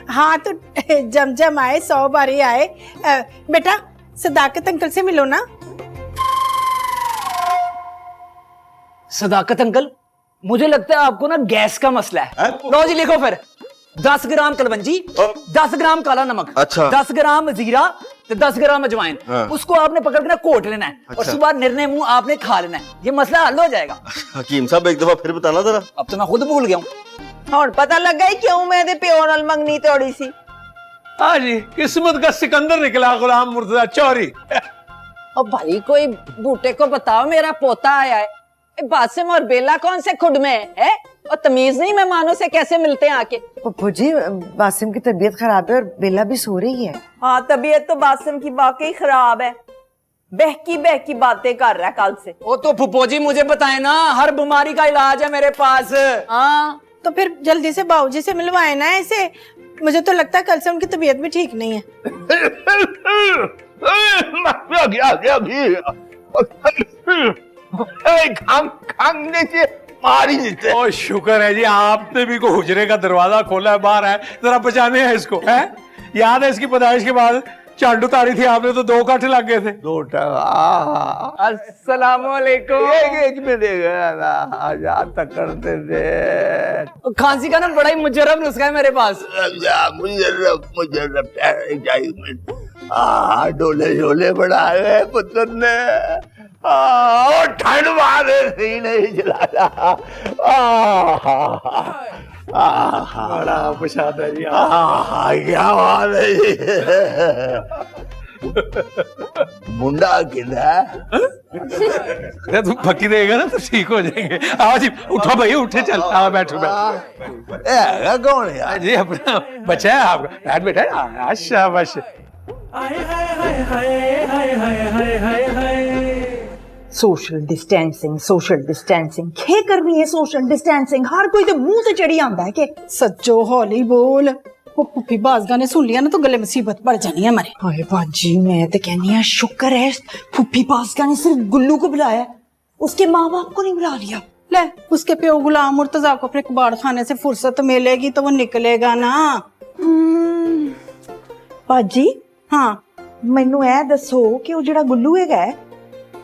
हाँ तो जम आए 100 बारी आए। बेटा सदाकत अंकल से मिलो ना। सदाकत अंकल, मुझे लगता है आपको ना गैस का मसला है। लो जी लिखो फिर, 10 ग्राम कलवंजी, 10 ग्राम काला नमक, अच्छा। 10 ग्राम जीरा, 10 ग्राम अजवाइन। हाँ। उसको आपने पकड़ के ना कोट लेना है। अच्छा। और सुबह निर्णय मुंह आपने खा लेना है, ये मसला हल हो जाएगा। हकीम साहब एक दफा फिर बताना जरा। अब तो मैं खुद भूल गया हूँ। हुण पता लगा ही क्यों मैं दे प्यो नाल मंगनी तोड़ी सी। हाँ जी, किस्मत का सिकंदर निकला गुलाम मुर्तजा चौरी। और भाई कोई बूटे को बताओ मेरा पोता आया है। बासिम और बेला कौन से खुड में है? और तमीज नहीं मेहमानों से कैसे मिलते हैं आके। पप्पू जी बासिम की तबीयत खराब है और बेला भी सो रही है। हाँ तबीयत तो बासिम की वाकई खराब है, बहकी बातें कर रहा है कल से। वो तो फुप्पो जी मुझे बताए ना, हर बीमारी का इलाज है मेरे पास। हाँ तो फिर जल्दी से बाबूजी से मिलवाए ना इसे। मुझे तो लगता है कल से उनकी तबीयत भी ठीक नहीं है। ओ शुक्र है जी आपने भी को हुजरे का दरवाजा खोला है, बाहर है, जरा बचाने हैं इसको। है याद है इसकी पैदाइश के बाद चांडू तारी थी आपने तो 2 कट लग गए थे। 2 अस्सलामुअलैकुम। एक में दे गया ना, आजाद तक करते थे। खांसी का ना बड़ा ही मुजर्रब नुस्खा है मेरे पास। मुजर्रब डोले डोले बढ़ाए पुत्र ने। ठंड मारे नहीं जलाया। बड़ा प्रसाद जी। क्या बात है मुंडा किधर अरे तुम पक्की देगा ना तो ठीक हो जाएंगे। आओ जी, उठो भाई, उठे, चल आओ, बैठो बैठो। कौन है जी अपना बच्चा है आपका, बैठ बेटा। शाबाश। सोशल डिस्टेंसिंग क्या करनी है सोशल डिस्टेंसिंग? हर कोई तो मुंह से चढ़ी आंदा है कि सच्चो हौली बोल, वो पुप्पी बाजगा ने सुन लिया ना तो गले मुसीबत पड़ जानी है हमारे। हाय बाजी, मैं तो कहनी है शुक्र है फूफी बाजगा ने सिर्फ गुल्लू को बुलाया, उसके माँ बाप को नहीं बुला लिया। ले, उसके प्यो गुलाम मुर्तजा को अपने कबाड़ खाने से फुर्सत मिलेगी तो वो निकलेगा ना। बाजी हाँ, मैनू ए दसो कि वो जेड़ा गुल्लू है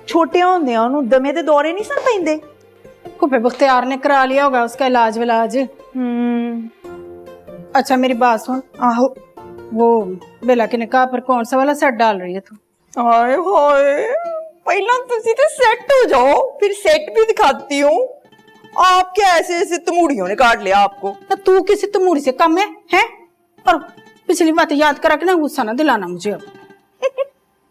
छोटे होंदे ओनू दमे दे दौरे नहीं सन पैंदे? फूफे बख्तियार ने करा लिया होगा उसका इलाज विलाज। अच्छा मेरी बात सुन, आहो, वो बेला के निकाह पर कौन सा वाला सेट डाल रही है तू? हाय हाय, पहला तुसी तो सेट हो जाओ, फिर सेट भी दिखाती हूँ। आप क्या ऐसे ऐसे तमूड़ियों ने काट लिया आपको? तो तू किसी तमूड़ी से कम है, हैं? और पिछली बात याद करा के ना गुस्सा ना दिलाना मुझे अब।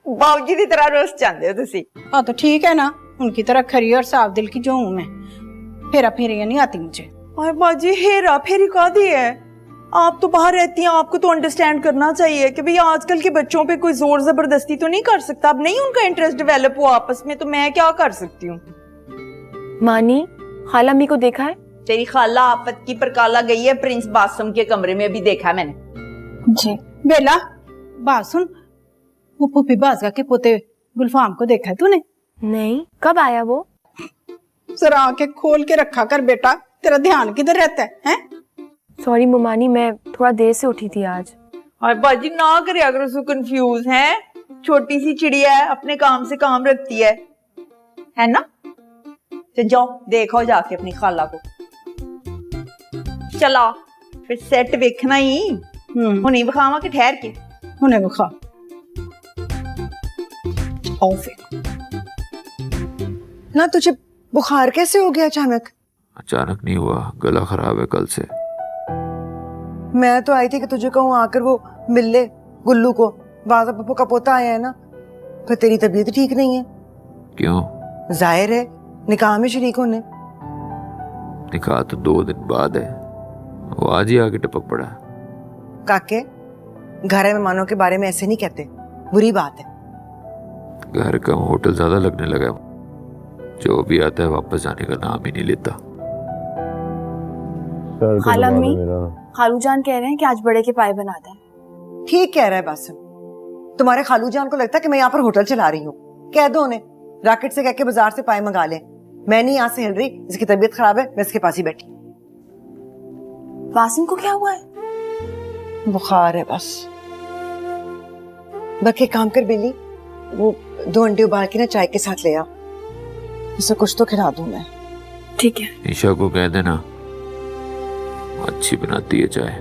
बाबूजी की तरह रोस्ट चाहते हो तुसी। हाँ तो ठीक है ना, उनकी तरह खरी और साफ दिल की जो हूँ मैं, फेरा फेरी नहीं आती मुझे। हाय बाजी, हेरा फेरी कादी है? आप तो बाहर रहती हैं, आपको तो अंडरस्टैंड करना चाहिए कि भाई आजकल के बच्चों पे कोई जोर जबरदस्ती तो नहीं कर सकता। अब नहीं उनका इंटरेस्ट डेवलप हुआ आपस में, तो मैं क्या कर सकती हूँ? मानी, खाला अम्मी को देखा है? तेरी खाला आफत की परकाला गई है प्रिंस बासम के कमरे में, अभी देखा मैंने। जी बेला, बात सुन, वो पुप्पी बाजगा के पोते गुलफाम को देखा है तूने? नहीं, कब आया वो? जरा आंखें खोल के रखा कर बेटा, तेरा ध्यान किधर रहता है? सॉरी मुमानी, मैं थोड़ा देर से उठी थी आज। और बाजी ना करे अगर उसको कंफ्यूज है, छोटी सी चिड़िया है, अपने काम से काम रखती है ना? तो जाओ देखो जाके अपनी खाला को। चला फिर सेट देखना ही, हुने बखावा के ठहर के हुने बखा। आओ फिर। ना तुझे बुखार कैसे हो गया अचानक? अचानक नहीं हुआ, गला खराब है कल से। मैं तो आई थी कि तुझे कहूँ आकर वो मिल ले गुल्लू को, बाजा पप्पू का पोता आया है ना, पर तेरी तबीयत ठीक नहीं है। क्यों? जाहिर है निकाह में शरीक होने। निकाह तो 2 दिन बाद है, वो आज ही आके टपक पड़ा। काके, घर मेहमानों के बारे में ऐसे नहीं कहते, बुरी बात है। घर का होटल ज्यादा लगने लगा, जो भी आता है वापस जाने का नाम ही नहीं लेता। खाला अम्मी, खालू जान कह रहे हैं कि आज बड़े के पाए बना दें। ठीक कह रहा है बासिम, तुम्हारे खालू जान को लगता है कि मैं यहाँ पर होटल चला रही हूँ। कह दो उन्हें राकेट से कह के बाजार से पाए मंगा ले। मैं नहीं यहाँ से हिल रही, इसकी तबीयत खराब है, मैं इसके पास ही बैठी। वासिम को क्या हुआ है? बुखार है बस। बाकी काम कर बिल्ली, वो 2 अंडे उबाल के ना चाय के साथ ले आ, उसे कुछ तो खिला दूं मैं। ठीक है। ईशा को कह देना अच्छी बनाती है चाय।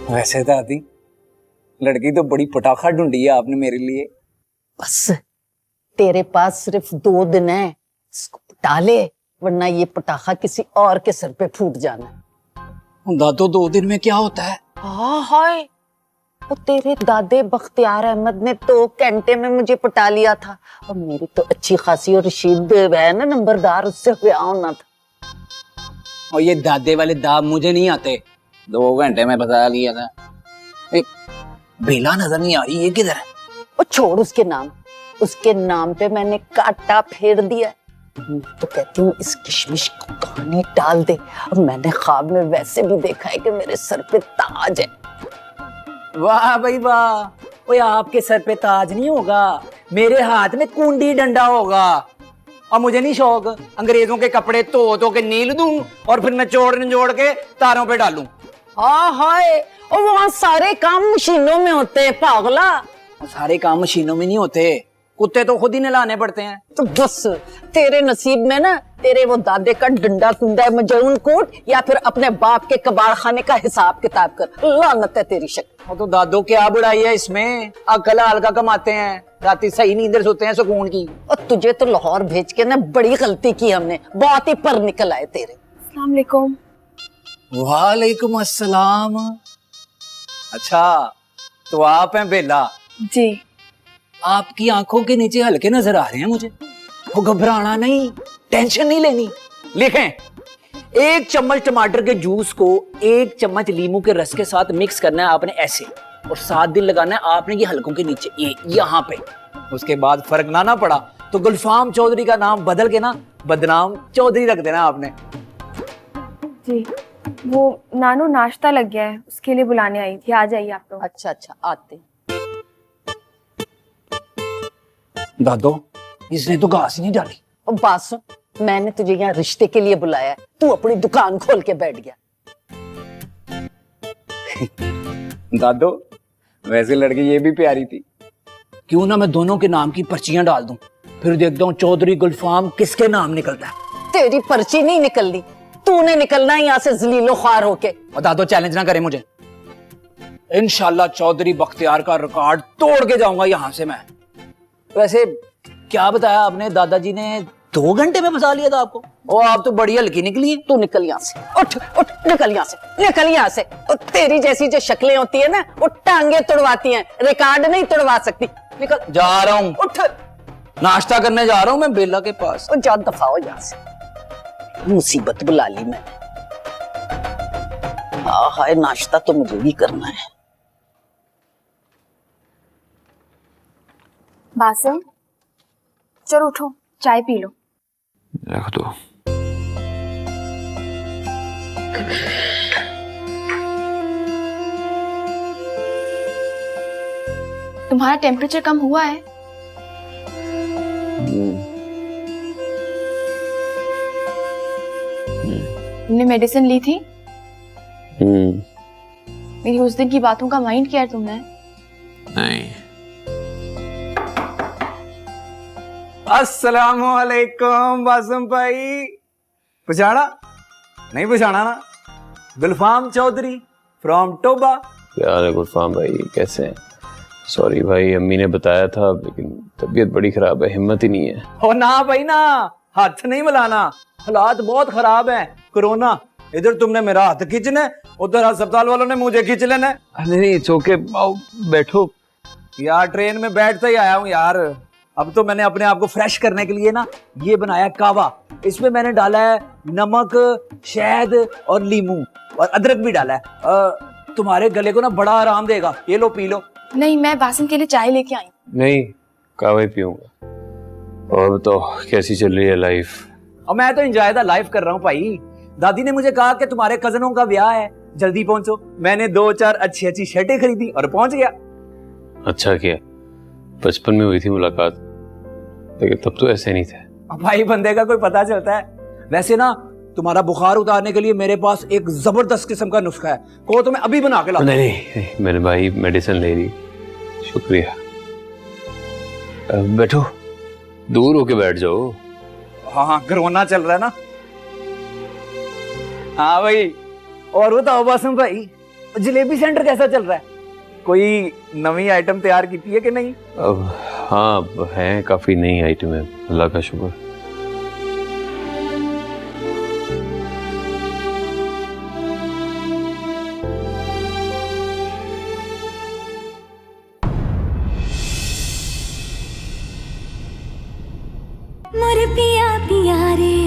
वैसे दादी, लड़की तो बड़ी पटाखा ढूंढी है आपने मेरे लिए। बस तेरे पास सिर्फ 2 दिन है, इसको पटा ले, वरना ये पटाखा किसी और के सर पे फूट जाना। दादो 2 दिन में क्या होता है? हाँ हाय, वो तेरे दादे बख्तियार अहमद ने 2 घंटे में मुझे पटा लिया था, और मेरी तो अच्छी खासी और रशीद है ना नंबरदार, उससे हुआ होना था। और ये दादे वाले दाब मुझे नहीं आते, 2 घंटे में बता लिया था। बेला नजर नहीं आ रही, ये किधर है? वो छोड़ उसके नाम पे मैंने कांटा फेर दिया। तो कहती हूँ इस किशमिश को कहानी डाल दे, और मैंने ख्वाब में वैसे भी देखा है कि मेरे सर पे ताज है। वाह भाई वाह, वो आपके सर पे ताज नहीं होगा, मेरे हाथ में कुंडी डंडा होगा। और मुझे नहीं शौक अंग्रेजों के कपड़े धो के नील दूं और फिर निचोड़ के तारों पे डालूं। हाँ हाय, और वहाँ सारे काम मशीनों में होते हैं पागला। सारे काम मशीनों में नहीं होते, कुत्ते तो खुद ही नहलाने पड़ते हैं। तो बस तेरे नसीब में ना तेरे वो दादे का डंडा कुंडा मजरून कोट या फिर अपने बाप के कबाड़ खाने का हिसाब किताब कर। लानत है तेरी शक्ल। वो तो दादो क्या बुराई है इसमें, अकला हल्का कमाते हैं, राती सही नींद सोते हैं सुकून की। और तुझे तो लाहौर भेज के ना बड़ी गलती की हमने, बहुत ही पर निकल आए तेरे। अस्सलाम वालेकुम। वालेकुम अस्सलाम। अच्छा तो आप हैं बेला? जी। आपकी आंखों के नीचे हल्के नजर आ रहे हैं मुझे। वो घबराना नहीं, टेंशन नहीं लेनी। लिखें, 1 चम्मच टमाटर के जूस को 1 चम्मच लीमू के रस के साथ मिक्स करना है आपने ऐसे, और 7 दिन लगाना है आपने ये हलकों के नीचे, ये यहाँ पे। उसके बाद फर्क ना पड़ा तो गुलफाम चौधरी का नाम बदल के ना बदनाम चौधरी रख देना आपने। जी, वो नानू नाश्ता लग गया है, उसके लिए बुलाने आई थी। आ जाइए आप लोग। अच्छा अच्छा आते। दादो इसने तो घास ही नहीं डाली। और बात सुन, मैंने तुझे यहाँ रिश्ते के लिए बुलाया है, तू अपनी दुकान खोल के बैठ गया। दादो वैसे लड़की ये भी प्यारी थी। क्यों ना मैं दोनों के नाम की पर्चियां डाल दूं, फिर देखता हूँ चौधरी गुलफाम किसके नाम निकलता है। तेरी पर्ची नहीं निकलनी, तूने निकलना है यहाँ से जलीलो ख्वार होके। और दादो चैलेंज ना करे मुझे, इंशाल्लाह चौधरी बख्तियार का रिकॉर्ड तोड़ के जाऊंगा यहाँ से मैं। वैसे क्या बताया आपने, दादाजी ने 2 घंटे में फंसा लिया था आपको? ओ आप तो बड़ी हल्की निकली। तू निकल यहाँ से, उठ उठ, निकल यहाँ से, निकल यहाँ से। और तेरी जैसी जो शक्लें होती है ना, वो टांगे तुड़वाती हैं, रिकॉर्ड नहीं तुड़वा सकती। निकल। जा रहा हूँ, उठ। नाश्ता करने जा रहा हूँ मैं बेला के पास। और जा दफा हो यहाँ से, मुसीबत बुला ली मैं। हाय नाश्ता तो मुझे भी करना है। बासिम, चलो उठो, चाय पी लो। रख दो। तुम्हारा टेम्परेचर कम हुआ है? तुमने मेडिसिन ली थी? मेरी उस दिन की बातों का माइंड किया तुमने? नहीं। अस्सलामुअलैकुम बासिम भाई। पहचाना? नहीं पहचाना ना? गुलफाम चौधरी फ्रॉम टोबा। क्या हाल है गुलफाम भाई, कैसे हैं? सॉरी भाई, अम्मी ने बताया था लेकिन तबीयत बड़ी खराब है, हिम्मत ही नहीं है। हो ना भाई ना, हाथ नहीं मिलाना, हालात बहुत खराब हैं। कोरोना, इधर तुमने मेरा हाथ खींचना, उधर अस्पताल वालों ने मुझे खींच लेना। नहीं ओके, आओ बैठो। यार ट्रेन में बैठते ही आया हूँ यार। अब तो मैंने अपने आप को फ्रेश करने के लिए ना ये बनाया कावा। इसमें मैंने डाला है नमक, शहद और लीमू और अदरक भी डाला है। तुम्हारे गले को ना बड़ा आराम देगा, ये लो पी लो। नहीं, मैं बासिम के लिए चाय लेके आई। नहीं, कावा ही पीऊंगा। और तो कैसी चल रही है लाइफ? और मैं तो एंजॉय द लाइफ कर रहा हूँ भाई। दादी ने मुझे कहा कि तुम्हारे कजनों का ब्याह है, जल्दी पहुंचो। मैंने 2-4 अच्छी शर्टें खरीदी और पहुंच गया। अच्छा किया, बचपन में हुई थी मुलाकात, लेकिन तब तो ऐसे नहीं थे। भाई बंदे का कोई पता चलता है। वैसे ना तुम्हारा बुखार उतारने के लिए मेरे पास एक जबरदस्त किस्म का नुस्खा है, को तो मैं अभी बना के लाऊं। नहीं, मैंने भाई मेडिसिन ले ली, शुक्रिया। बैठो, दूर होके बैठ जाओ। हाँ कोरोना चल रहा है ना। हाँ भाई, और बताओ बासिम भाई, जलेबी सेंटर कैसा चल रहा है? कोई नवी आइटम तैयार की है कि नहीं? अब हाँ है, काफी नई आइटम है, अल्लाह का शुक्र। मोर पिया पिया रे